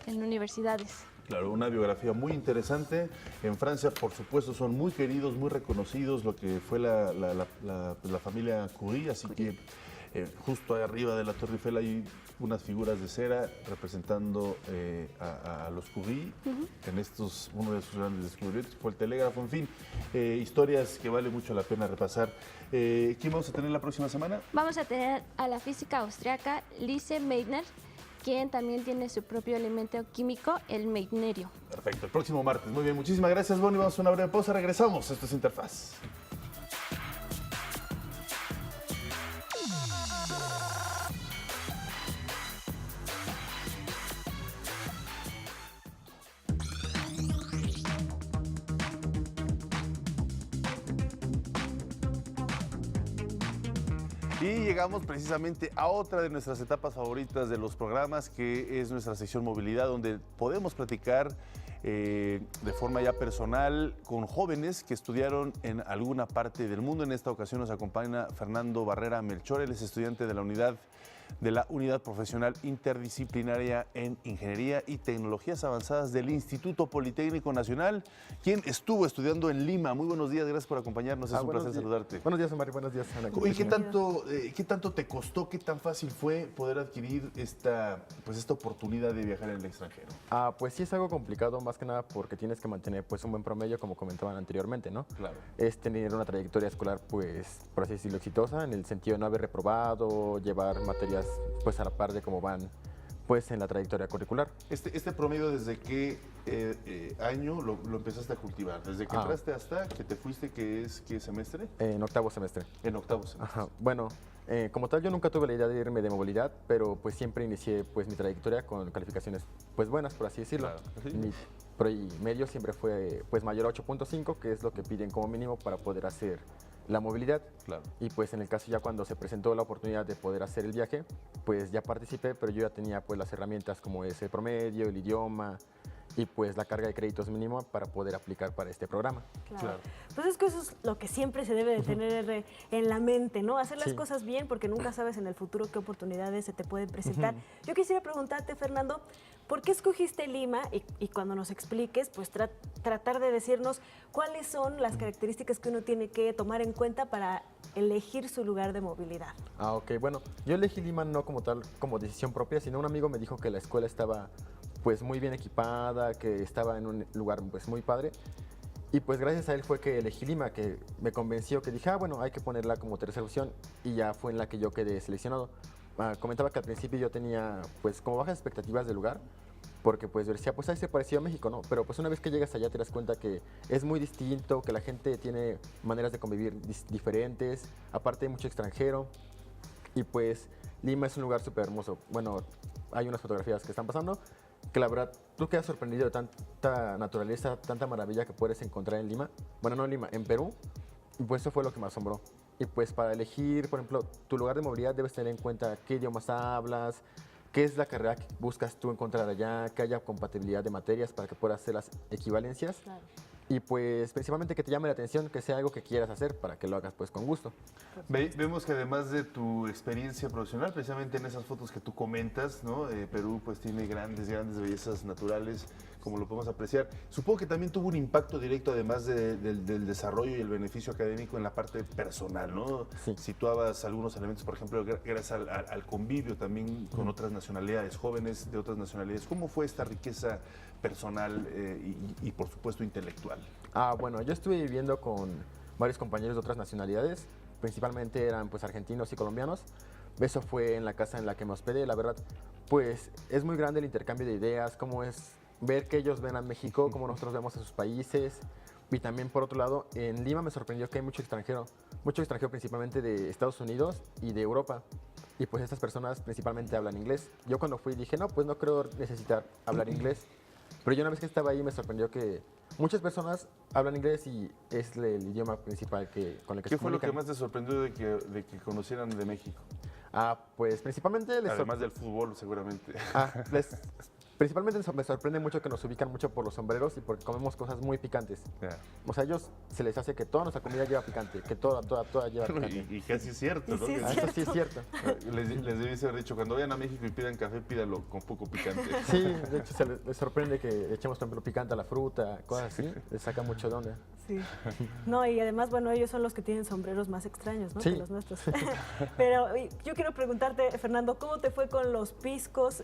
universidades. Claro, una biografía muy interesante. En Francia, por supuesto, son muy queridos, muy reconocidos lo que fue la familia Curie, así que justo ahí arriba de la Torre Eiffel hay unas figuras de cera representando a los Curie. En estos, uno de sus grandes descubrimientos fue el telégrafo. En fin, historias que vale mucho la pena repasar. ¿Quién vamos a tener la próxima semana? Vamos a tener a la física austriaca Lise Meitner, quien también tiene su propio elemento químico, el meitnerio. Perfecto, el próximo martes. Muy bien, muchísimas gracias, Bonnie. Vamos a una breve pausa, regresamos. Esto es Interfaz. Y llegamos precisamente a otra de nuestras etapas favoritas de los programas, que es nuestra sección Movilidad, donde podemos platicar de forma ya personal con jóvenes que estudiaron en alguna parte del mundo. En esta ocasión nos acompaña Fernando Barrera Melchor, él es estudiante de la Unidad Profesional Interdisciplinaria en Ingeniería y Tecnologías Avanzadas del Instituto Politécnico Nacional, quien estuvo estudiando en Lima. Muy buenos días, gracias por acompañarnos, es un placer saludarte. Buenos días, Omar, buenos días, Ana. ¿Y qué tanto te costó, qué tan fácil fue poder adquirir esta oportunidad de viajar en el extranjero? Pues sí es algo complicado, más que nada porque tienes que mantener pues un buen promedio, como comentaban anteriormente, ¿no? Claro. Es tener una trayectoria escolar, pues, por así decirlo, exitosa, en el sentido de no haber reprobado, llevar materias pues a la par de cómo van pues en la trayectoria curricular. Este promedio, ¿desde qué año lo empezaste a cultivar? ¿Desde que entraste hasta que te fuiste, qué semestre? En octavo semestre. En octavo semestre. Ajá. Bueno, como tal yo nunca tuve la idea de irme de movilidad, pero pues siempre inicié pues mi trayectoria con calificaciones pues buenas, por así decirlo. Claro. Mi promedio siempre fue pues mayor a 8.5, que es lo que piden como mínimo para poder hacer la movilidad. Claro. Y pues en el caso ya cuando se presentó la oportunidad de poder hacer el viaje, pues ya participé, pero yo ya tenía pues las herramientas como ese promedio, el idioma y pues la carga de créditos mínima para poder aplicar para este programa. Claro. Pues es que eso es lo que siempre se debe de tener en la mente, ¿no? Hacer las cosas bien, porque nunca sabes en el futuro qué oportunidades se te pueden presentar. Yo quisiera preguntarte, Fernando, ¿por qué escogiste Lima? Y cuando nos expliques, pues tratar de decirnos cuáles son las características que uno tiene que tomar en cuenta para elegir su lugar de movilidad. Ok, bueno, yo elegí Lima no como tal, como decisión propia, sino un amigo me dijo que la escuela estaba pues muy bien equipada, que estaba en un lugar pues muy padre. Y pues gracias a él fue que elegí Lima, que me convenció, que dije, bueno, hay que ponerla como tercera opción, y ya fue en la que yo quedé seleccionado. Comentaba que al principio yo tenía pues como bajas expectativas del lugar, porque pues decía, pues ahí se parecía a México, ¿no? Pero pues una vez que llegas allá te das cuenta que es muy distinto, que la gente tiene maneras de convivir diferentes, aparte hay mucho extranjero, y pues Lima es un lugar súper hermoso. Bueno, hay unas fotografías que están pasando, que la verdad tú quedas sorprendido de tanta naturaleza, tanta maravilla que puedes encontrar en Lima. Bueno, no en Lima, en Perú, y pues eso fue lo que me asombró. Y pues para elegir, por ejemplo, tu lugar de movilidad debes tener en cuenta qué idiomas hablas, qué es la carrera que buscas tú encontrar allá, que haya compatibilidad de materias para que puedas hacer las equivalencias. Claro. Y pues principalmente que te llame la atención, que sea algo que quieras hacer para que lo hagas pues con gusto. Vemos que además de tu experiencia profesional, precisamente en esas fotos que tú comentas, ¿no? Perú pues tiene grandes bellezas naturales, como lo podemos apreciar. Supongo que también tuvo un impacto directo, además del desarrollo y el beneficio académico, en la parte personal, ¿no? Sí. Situabas algunos elementos, por ejemplo, gracias al convivio también con otras nacionalidades, jóvenes de otras nacionalidades. ¿Cómo fue esta riqueza personal y por supuesto intelectual? Bueno, yo estuve viviendo con varios compañeros de otras nacionalidades, principalmente eran pues argentinos y colombianos. Eso fue en la casa en la que me hospedé. La verdad, pues es muy grande el intercambio de ideas, cómo es ver que ellos ven a México, cómo nosotros vemos a sus países. Y también, por otro lado, en Lima me sorprendió que hay mucho extranjero principalmente de Estados Unidos y de Europa. Y pues estas personas principalmente hablan inglés. Yo cuando fui dije, no, pues no creo necesitar hablar inglés. Pero yo una vez que estaba ahí me sorprendió que muchas personas hablan inglés y es el idioma principal con el que se comunican. ¿Qué fue lo que más te sorprendió de que conocieran de México? Pues principalmente Además del fútbol, seguramente. Principalmente me sorprende mucho que nos ubican mucho por los sombreros y porque comemos cosas muy picantes. O sea, a ellos se les hace que toda nuestra comida lleva picante, que toda lleva picante. Y casi es cierto, ¿no? Sí, es Eso sí es cierto. Les debí haber dicho, cuando vayan a México y pidan café, pídalo con poco picante. Sí, de hecho les sorprende que echemos, por ejemplo, picante a la fruta, cosas así. Les saca mucho de onda. Sí. No, y además, bueno, ellos son los que tienen sombreros más extraños, ¿no? Sí. Que los nuestros. Pero yo quiero preguntarte, Fernando, ¿cómo te fue con los piscos,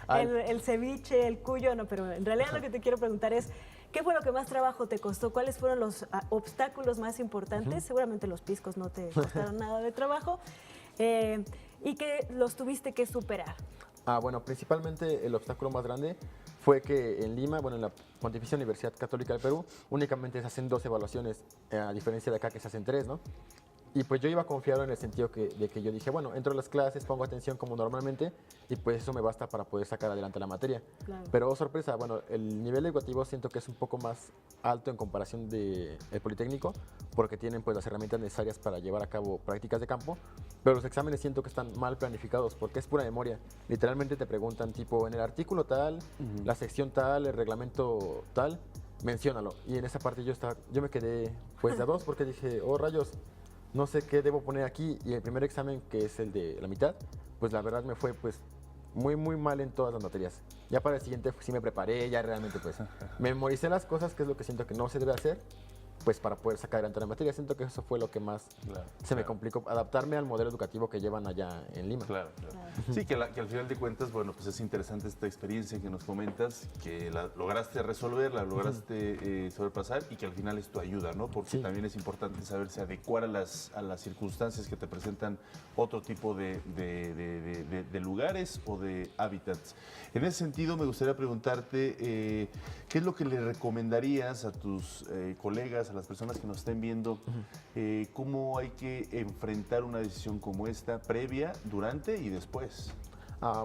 el ceviche, el cuyo? No, pero en realidad lo que te quiero preguntar es, ¿qué fue lo que más trabajo te costó? ¿Cuáles fueron los obstáculos más importantes? Seguramente los piscos no te costaron nada de trabajo. ¿Y qué los tuviste que superar? Bueno, principalmente el obstáculo más grande fue que en Lima, bueno, en la Pontificia Universidad Católica del Perú, únicamente se hacen 2 evaluaciones, a diferencia de acá que se hacen 3, ¿no? Y pues yo iba confiado en el sentido de que yo dije, bueno, entro a las clases, pongo atención como normalmente y pues eso me basta para poder sacar adelante la materia. Claro. Pero, oh, sorpresa, bueno, el nivel educativo siento que es un poco más alto en comparación del Politécnico porque tienen pues las herramientas necesarias para llevar a cabo prácticas de campo, pero los exámenes siento que están mal planificados porque es pura memoria. Literalmente te preguntan tipo en el artículo tal, la sección tal, el reglamento tal, menciónalo. Y en esa parte yo me quedé pues de a 2 porque dije, oh rayos, no sé qué debo poner aquí. Y el primer examen, que es el de la mitad, pues la verdad me fue pues muy mal en todas las materias. Ya para el siguiente pues, sí me preparé, ya realmente pues memoricé las cosas, que es lo que siento que no se debe hacer, pues para poder sacar adelante la materia. Siento que eso fue lo que más me complicó, adaptarme al modelo educativo que llevan allá en Lima. Claro. Sí, que al final de cuentas, bueno, pues es interesante esta experiencia que nos comentas, que la lograste resolver, la lograste sobrepasar y que al final es tu ayuda, ¿no? Porque también es importante saberse adecuar a las circunstancias que te presentan otro tipo de lugares o de hábitats. En ese sentido, me gustaría preguntarte, ¿qué es lo que le recomendarías a tus colegas, a las personas que nos estén viendo, cómo hay que enfrentar una decisión como esta, previa, durante y después?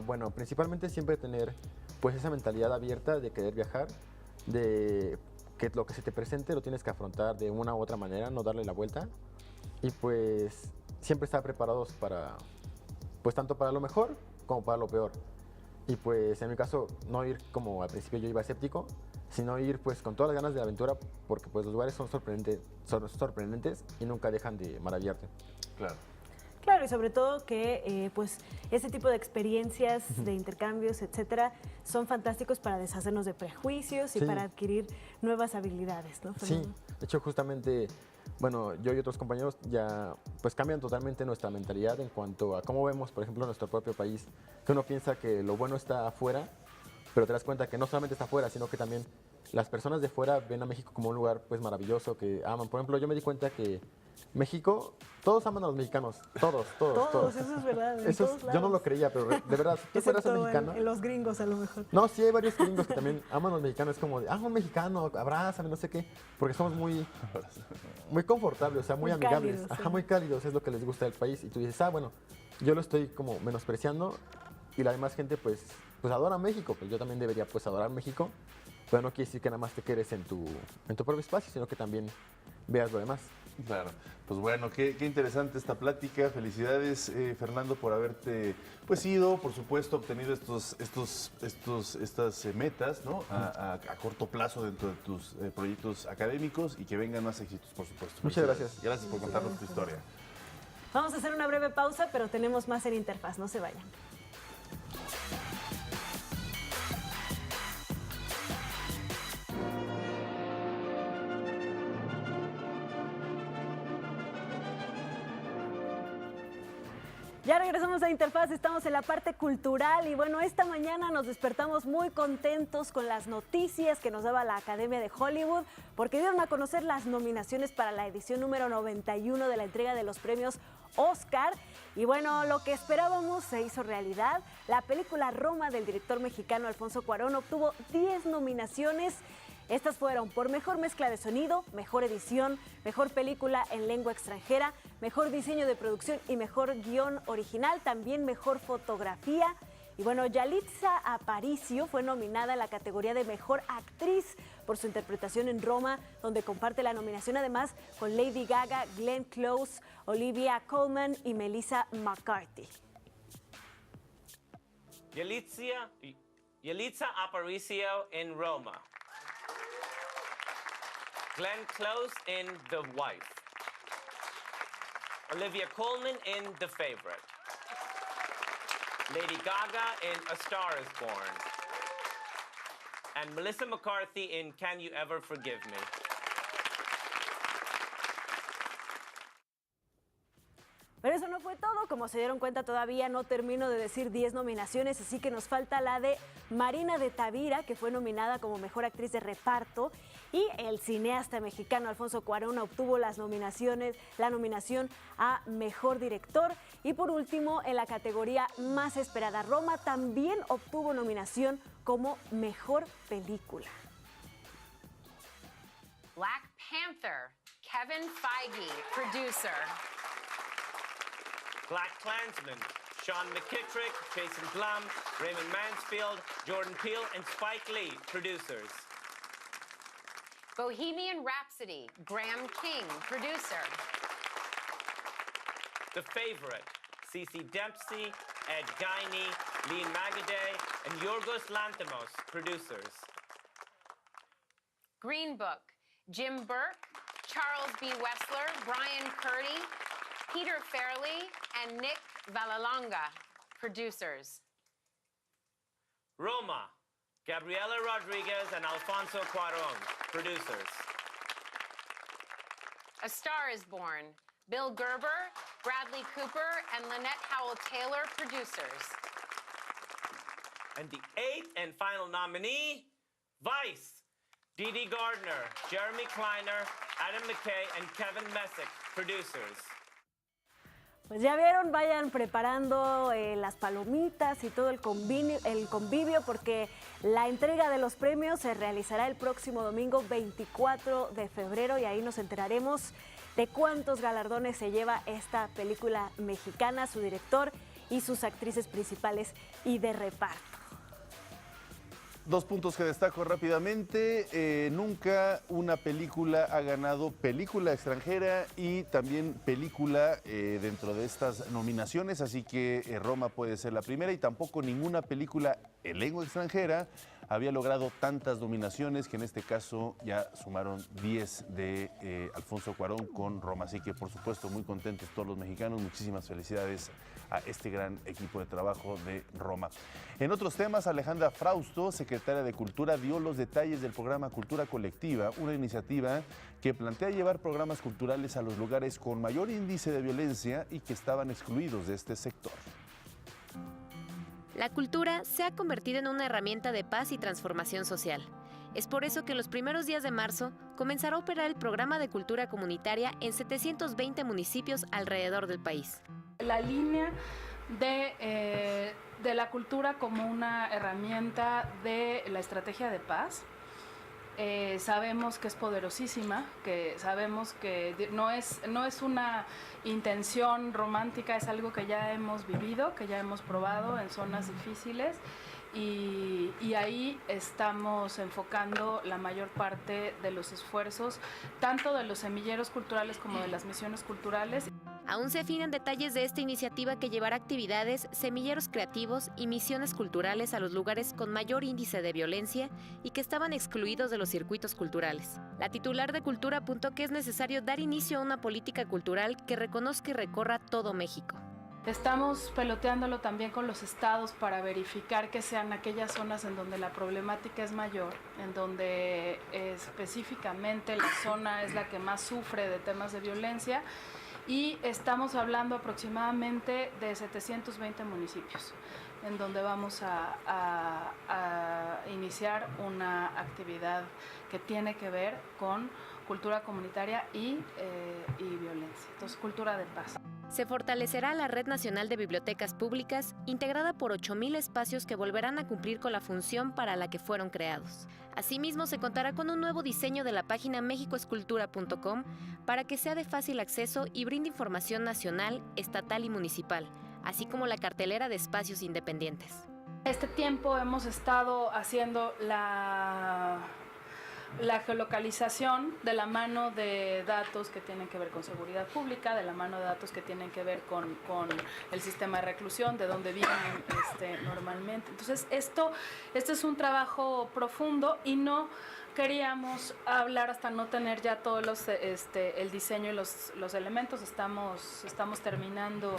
Bueno, principalmente siempre tener pues esa mentalidad abierta de querer viajar, de que lo que se te presente lo tienes que afrontar de una u otra manera, no darle la vuelta y pues siempre estar preparados para, pues tanto para lo mejor como para lo peor. Y pues en mi caso no ir como al principio yo iba escéptico, sino ir pues con todas las ganas de aventura porque pues los lugares son sorprendentes y nunca dejan de maravillarte. Claro, y sobre todo que pues ese tipo de experiencias, de intercambios, etcétera, son fantásticos para deshacernos de prejuicios y para adquirir nuevas habilidades, ¿no, Fernando? Sí, de hecho justamente, bueno, yo y otros compañeros ya pues cambian totalmente nuestra mentalidad en cuanto a cómo vemos, por ejemplo, nuestro propio país, que uno piensa que lo bueno está afuera, pero te das cuenta que no solamente está afuera, sino que también las personas de fuera ven a México como un lugar pues maravilloso, que aman. Por ejemplo, yo me di cuenta que México, todos aman a los mexicanos, todos. Todos, eso es verdad. Yo no lo creía, pero de verdad, si tú fueras un mexicano. En los gringos, a lo mejor. No, sí hay varios gringos que también aman a los mexicanos, es como de, un mexicano, abrázame, no sé qué, porque somos muy confortables, o sea, muy amigables. Cálidos, muy cálidos, es lo que les gusta del país. Y tú dices, bueno, yo lo estoy como menospreciando y la demás gente pues adora México, pues yo también debería pues adorar México, pero no quiere decir que nada más te quedes en tu propio espacio, sino que también veas lo demás. Claro, pues bueno, qué interesante esta plática. Felicidades, Fernando, por haberte pues ido, por supuesto, obtenido estas metas, ¿no? A corto plazo dentro de tus proyectos académicos y que vengan más éxitos, por supuesto. Muchas gracias. Gracias por contarnos tu historia. Vamos a hacer una breve pausa, pero tenemos más en Interfaz, no se vayan. Ya regresamos a Interfaz, estamos en la parte cultural y bueno, esta mañana nos despertamos muy contentos con las noticias que nos daba la Academia de Hollywood porque dieron a conocer las nominaciones para la edición número 91 de la entrega de los premios Oscar y bueno, lo que esperábamos se hizo realidad. La película Roma del director mexicano Alfonso Cuarón obtuvo 10 nominaciones. Estas fueron por mejor mezcla de sonido, mejor edición, mejor película en lengua extranjera, mejor diseño de producción y mejor guión original, también mejor fotografía. Y bueno, Yalitza Aparicio fue nominada en la categoría de mejor actriz por su interpretación en Roma, donde comparte la nominación además con Lady Gaga, Glenn Close, Olivia Colman y Melissa McCarthy. Yalitza Yalitza Aparicio in Roma. Glenn Close in The Wife. Olivia Colman in The Favorite. Lady Gaga in A Star is Born. And Melissa McCarthy in Can You Ever Forgive Me? Pero eso no fue todo, como se dieron cuenta todavía no termino de decir 10 nominaciones, así que nos falta la de Marina de Tavira, que fue nominada como Mejor Actriz de Reparto, y el cineasta mexicano Alfonso Cuarón obtuvo la nominación a Mejor Director, y por último, en la categoría más esperada, Roma también obtuvo nominación como Mejor Película. Black Panther, Kevin Feige, producer. Black Klansman, Sean McKittrick, Jason Blum, Raymond Mansfield, Jordan Peele, and Spike Lee, producers. Bohemian Rhapsody, Graham King, producer. The Favorite, Cece Dempsey, Ed Guiney, Lean Magaday, and Yorgos Lanthimos, producers. Green Book, Jim Burke, Charles B. Wessler, Brian Curdy, Peter Farrelly, and Nick Vallelonga, producers. Roma, Gabriela Rodriguez and Alfonso Cuarón, producers. A Star is Born, Bill Gerber, Bradley Cooper, and Lynette Howell-Taylor, producers. And the 8th and final nominee, Vice, Dee Gardner, Jeremy Kleiner, Adam McKay, and Kevin Messick, producers. Pues ya vieron, vayan preparando las palomitas y todo el convivio porque la entrega de los premios se realizará el próximo domingo 24 de febrero y ahí nos enteraremos de cuántos galardones se lleva esta película mexicana, su director y sus actrices principales y de reparto. Dos puntos que destaco rápidamente. Nunca una película ha ganado película extranjera y también película dentro de estas nominaciones, así que Roma puede ser la primera y tampoco ninguna película en lengua extranjera había logrado tantas nominaciones, que en este caso ya sumaron 10 de Alfonso Cuarón con Roma. Así que, por supuesto, muy contentos todos los mexicanos. Muchísimas felicidades a este gran equipo de trabajo de Roma. En otros temas, Alejandra Frausto, secretaria de Cultura, dio los detalles del programa Cultura Colectiva, una iniciativa que plantea llevar programas culturales a los lugares con mayor índice de violencia y que estaban excluidos de este sector. La cultura se ha convertido en una herramienta de paz y transformación social. Es por eso que en los primeros días de marzo comenzará a operar el programa de cultura comunitaria en 720 municipios alrededor del país. La línea de la cultura como una herramienta de la estrategia de paz. Sabemos que es poderosísima, que sabemos que no es una intención romántica, es algo que ya hemos vivido, que ya hemos probado en zonas difíciles y ahí estamos enfocando la mayor parte de los esfuerzos, tanto de los semilleros culturales como de las misiones culturales. Aún se afinan detalles de esta iniciativa que llevará actividades, semilleros creativos y misiones culturales a los lugares con mayor índice de violencia y que estaban excluidos de los circuitos culturales. La titular de Cultura apuntó que es necesario dar inicio a una política cultural que reconozca y recorra todo México. Estamos peloteándolo también con los estados para verificar que sean aquellas zonas en donde la problemática es mayor, en donde específicamente la zona es la que más sufre de temas de violencia. Y estamos hablando aproximadamente de 720 municipios, en donde vamos a iniciar una actividad que tiene que ver con cultura comunitaria y violencia. Entonces, cultura de paz. Se fortalecerá la Red Nacional de Bibliotecas Públicas, integrada por 8,000 espacios que volverán a cumplir con la función para la que fueron creados. Asimismo, se contará con un nuevo diseño de la página mexicoescultura.com para que sea de fácil acceso y brinde información nacional, estatal y municipal, así como la cartelera de espacios independientes. Este tiempo hemos estado haciendo la la geolocalización de la mano de datos que tienen que ver con seguridad pública, de la mano de datos que tienen que ver con el sistema de reclusión, de dónde vienen normalmente. Entonces, esto es un trabajo profundo y no queríamos hablar hasta no tener ya todos el diseño y los elementos. Estamos terminando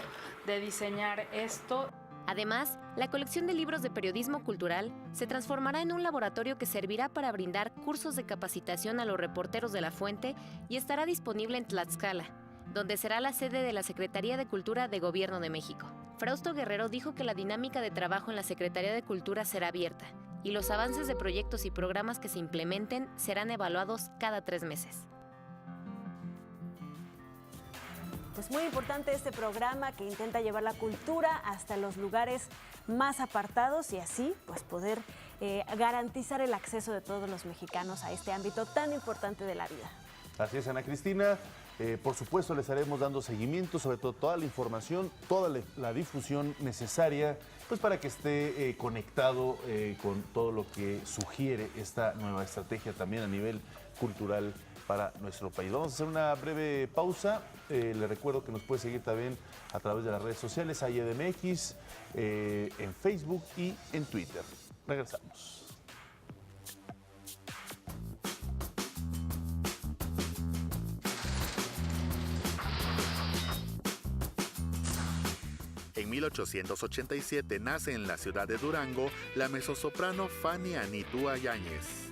de diseñar esto. Además, la colección de libros de periodismo cultural se transformará en un laboratorio que servirá para brindar cursos de capacitación a los reporteros de La Fuente y estará disponible en Tlaxcala, donde será la sede de la Secretaría de Cultura de Gobierno de México. Frausto Guerrero dijo que la dinámica de trabajo en la Secretaría de Cultura será abierta y los avances de proyectos y programas que se implementen serán evaluados cada 3 meses. Pues muy importante este programa que intenta llevar la cultura hasta los lugares más apartados y así pues poder garantizar el acceso de todos los mexicanos a este ámbito tan importante de la vida. Así es, Ana Cristina. Por supuesto, les estaremos dando seguimiento, sobre todo toda la información, toda la difusión necesaria, pues para que esté conectado con todo lo que sugiere esta nueva estrategia también a nivel cultural para nuestro país. Vamos a hacer una breve pausa. Les recuerdo que nos puede seguir también a través de las redes sociales, AYEDMX, en Facebook y en Twitter. Regresamos. En 1887 nace en la ciudad de Durango la mezzosoprano Fanny Anitúa Yáñez.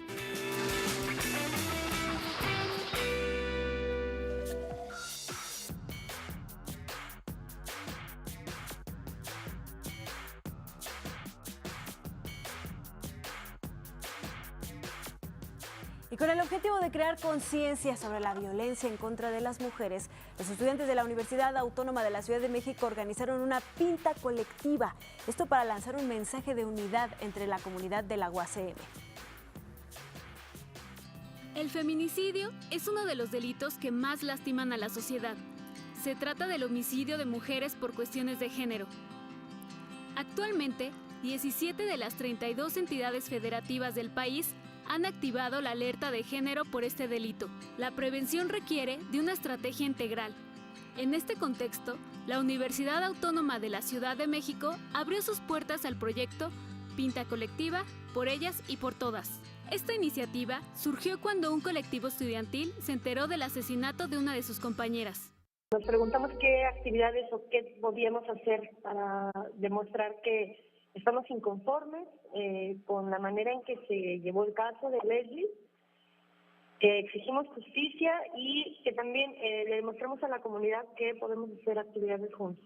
Y con el objetivo de crear conciencia sobre la violencia en contra de las mujeres, los estudiantes de la Universidad Autónoma de la Ciudad de México organizaron una pinta colectiva. Esto para lanzar un mensaje de unidad entre la comunidad de la UACM. El feminicidio es uno de los delitos que más lastiman a la sociedad. Se trata del homicidio de mujeres por cuestiones de género. Actualmente, 17 de las 32 entidades federativas del país han activado la alerta de género por este delito. La prevención requiere de una estrategia integral. En este contexto, la Universidad Autónoma de la Ciudad de México abrió sus puertas al proyecto Pinta Colectiva, por ellas y por todas. Esta iniciativa surgió cuando un colectivo estudiantil se enteró del asesinato de una de sus compañeras. Nos preguntamos qué actividades o qué podíamos hacer para demostrar que estamos inconformes con la manera en que se llevó el caso de Leslie, que exigimos justicia y que también le demostramos a la comunidad que podemos hacer actividades juntos.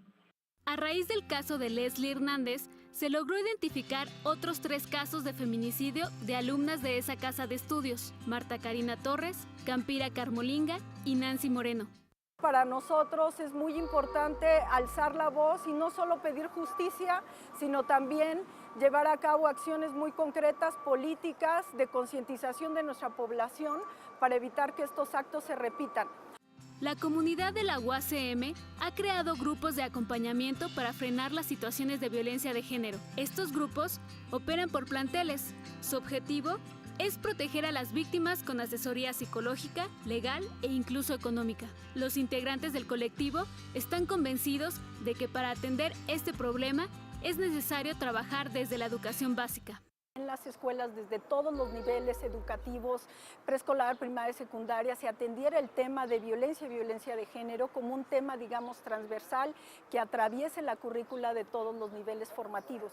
A raíz del caso de Leslie Hernández, se logró identificar otros 3 casos de feminicidio de alumnas de esa casa de estudios: Marta Karina Torres, Campira Carmolinga y Nancy Moreno. Para nosotros es muy importante alzar la voz y no solo pedir justicia, sino también llevar a cabo acciones muy concretas, políticas, de concientización de nuestra población para evitar que estos actos se repitan. La comunidad de la UACM ha creado grupos de acompañamiento para frenar las situaciones de violencia de género. Estos grupos operan por planteles. Su objetivo es proteger a las víctimas con asesoría psicológica, legal e incluso económica. Los integrantes del colectivo están convencidos de que para atender este problema es necesario trabajar desde la educación básica. En las escuelas, desde todos los niveles educativos, preescolar, primaria y secundaria, se atendiera el tema de violencia y violencia de género como un tema, digamos, transversal que atraviese la currícula de todos los niveles formativos.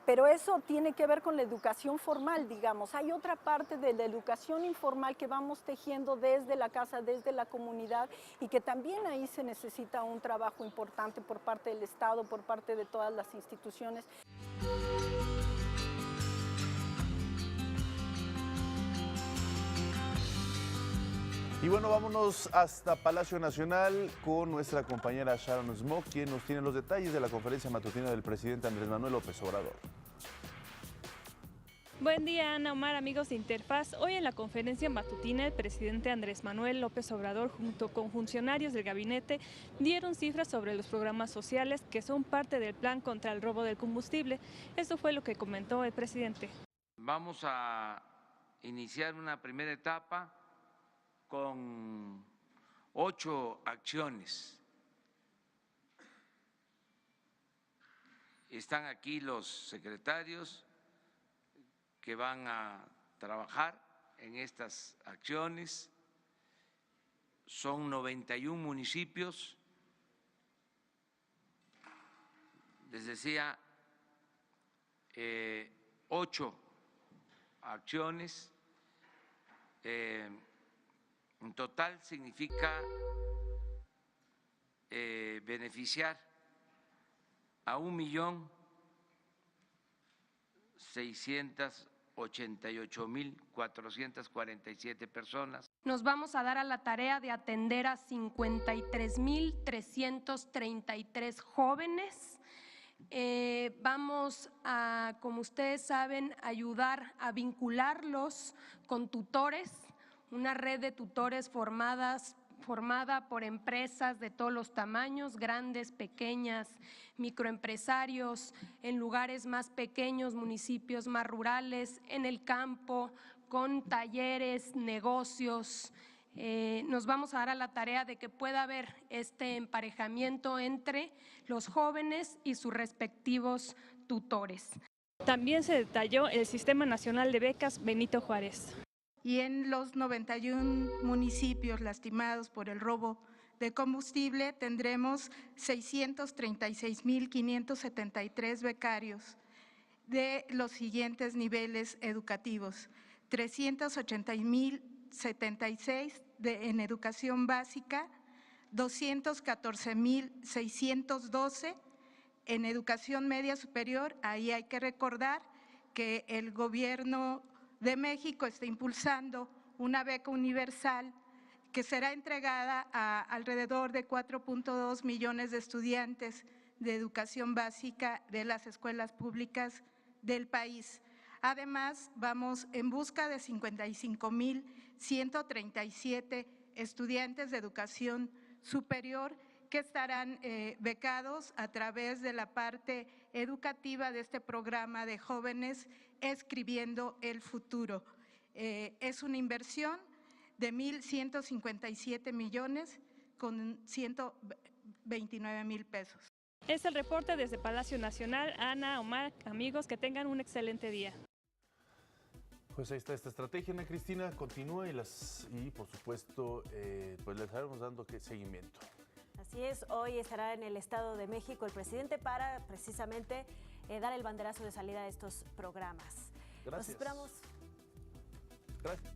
Pero eso tiene que ver con la educación formal, digamos. Hay otra parte de la educación informal que vamos tejiendo desde la casa, desde la comunidad, y que también ahí se necesita un trabajo importante por parte del Estado, por parte de todas las instituciones. Y bueno, vámonos hasta Palacio Nacional con nuestra compañera Sharon Smoke, quien nos tiene los detalles de la conferencia matutina del presidente Andrés Manuel López Obrador. Buen día, Ana, Omar, amigos de Interfaz. Hoy en la conferencia matutina el presidente Andrés Manuel López Obrador junto con funcionarios del gabinete dieron cifras sobre los programas sociales que son parte del plan contra el robo del combustible. Esto fue lo que comentó el presidente. Vamos a iniciar una primera etapa con 8 acciones. Están aquí los secretarios que van a trabajar en estas acciones. Son 91 municipios. Les decía, 8 acciones. En total significa beneficiar a 1.688.447 personas. Nos vamos a dar a la tarea de atender a 53.333 jóvenes. Vamos a, como ustedes saben, ayudar a vincularlos con tutores, una red de tutores formada por empresas de todos los tamaños, grandes, pequeñas, microempresarios, en lugares más pequeños, municipios más rurales, en el campo, con talleres, negocios. Nos vamos a dar a la tarea de que pueda haber este emparejamiento entre los jóvenes y sus respectivos tutores. También se detalló el Sistema Nacional de Becas Benito Juárez. Y en los 91 municipios lastimados por el robo de combustible tendremos 636.573 becarios de los siguientes niveles educativos: 380.076 en educación básica, 214.612 en educación media superior. Ahí hay que recordar que el Gobierno de México está impulsando una beca universal que será entregada a alrededor de 4.2 millones de estudiantes de educación básica de las escuelas públicas del país. Además, vamos en busca de 55.137 estudiantes de educación superior que estarán becados a través de la parte educativa de este programa de jóvenes Escribiendo el Futuro. Es una inversión de 1.157 millones con 129,000 pesos. Es el reporte desde Palacio Nacional. Ana, Omar, amigos, que tengan un excelente día. Pues ahí está esta estrategia, Ana Cristina, continúa y por supuesto pues le estaremos dando seguimiento. Así es, hoy estará en el Estado de México el presidente para precisamente dar el banderazo de salida a estos programas. Gracias. Los esperamos. Gracias.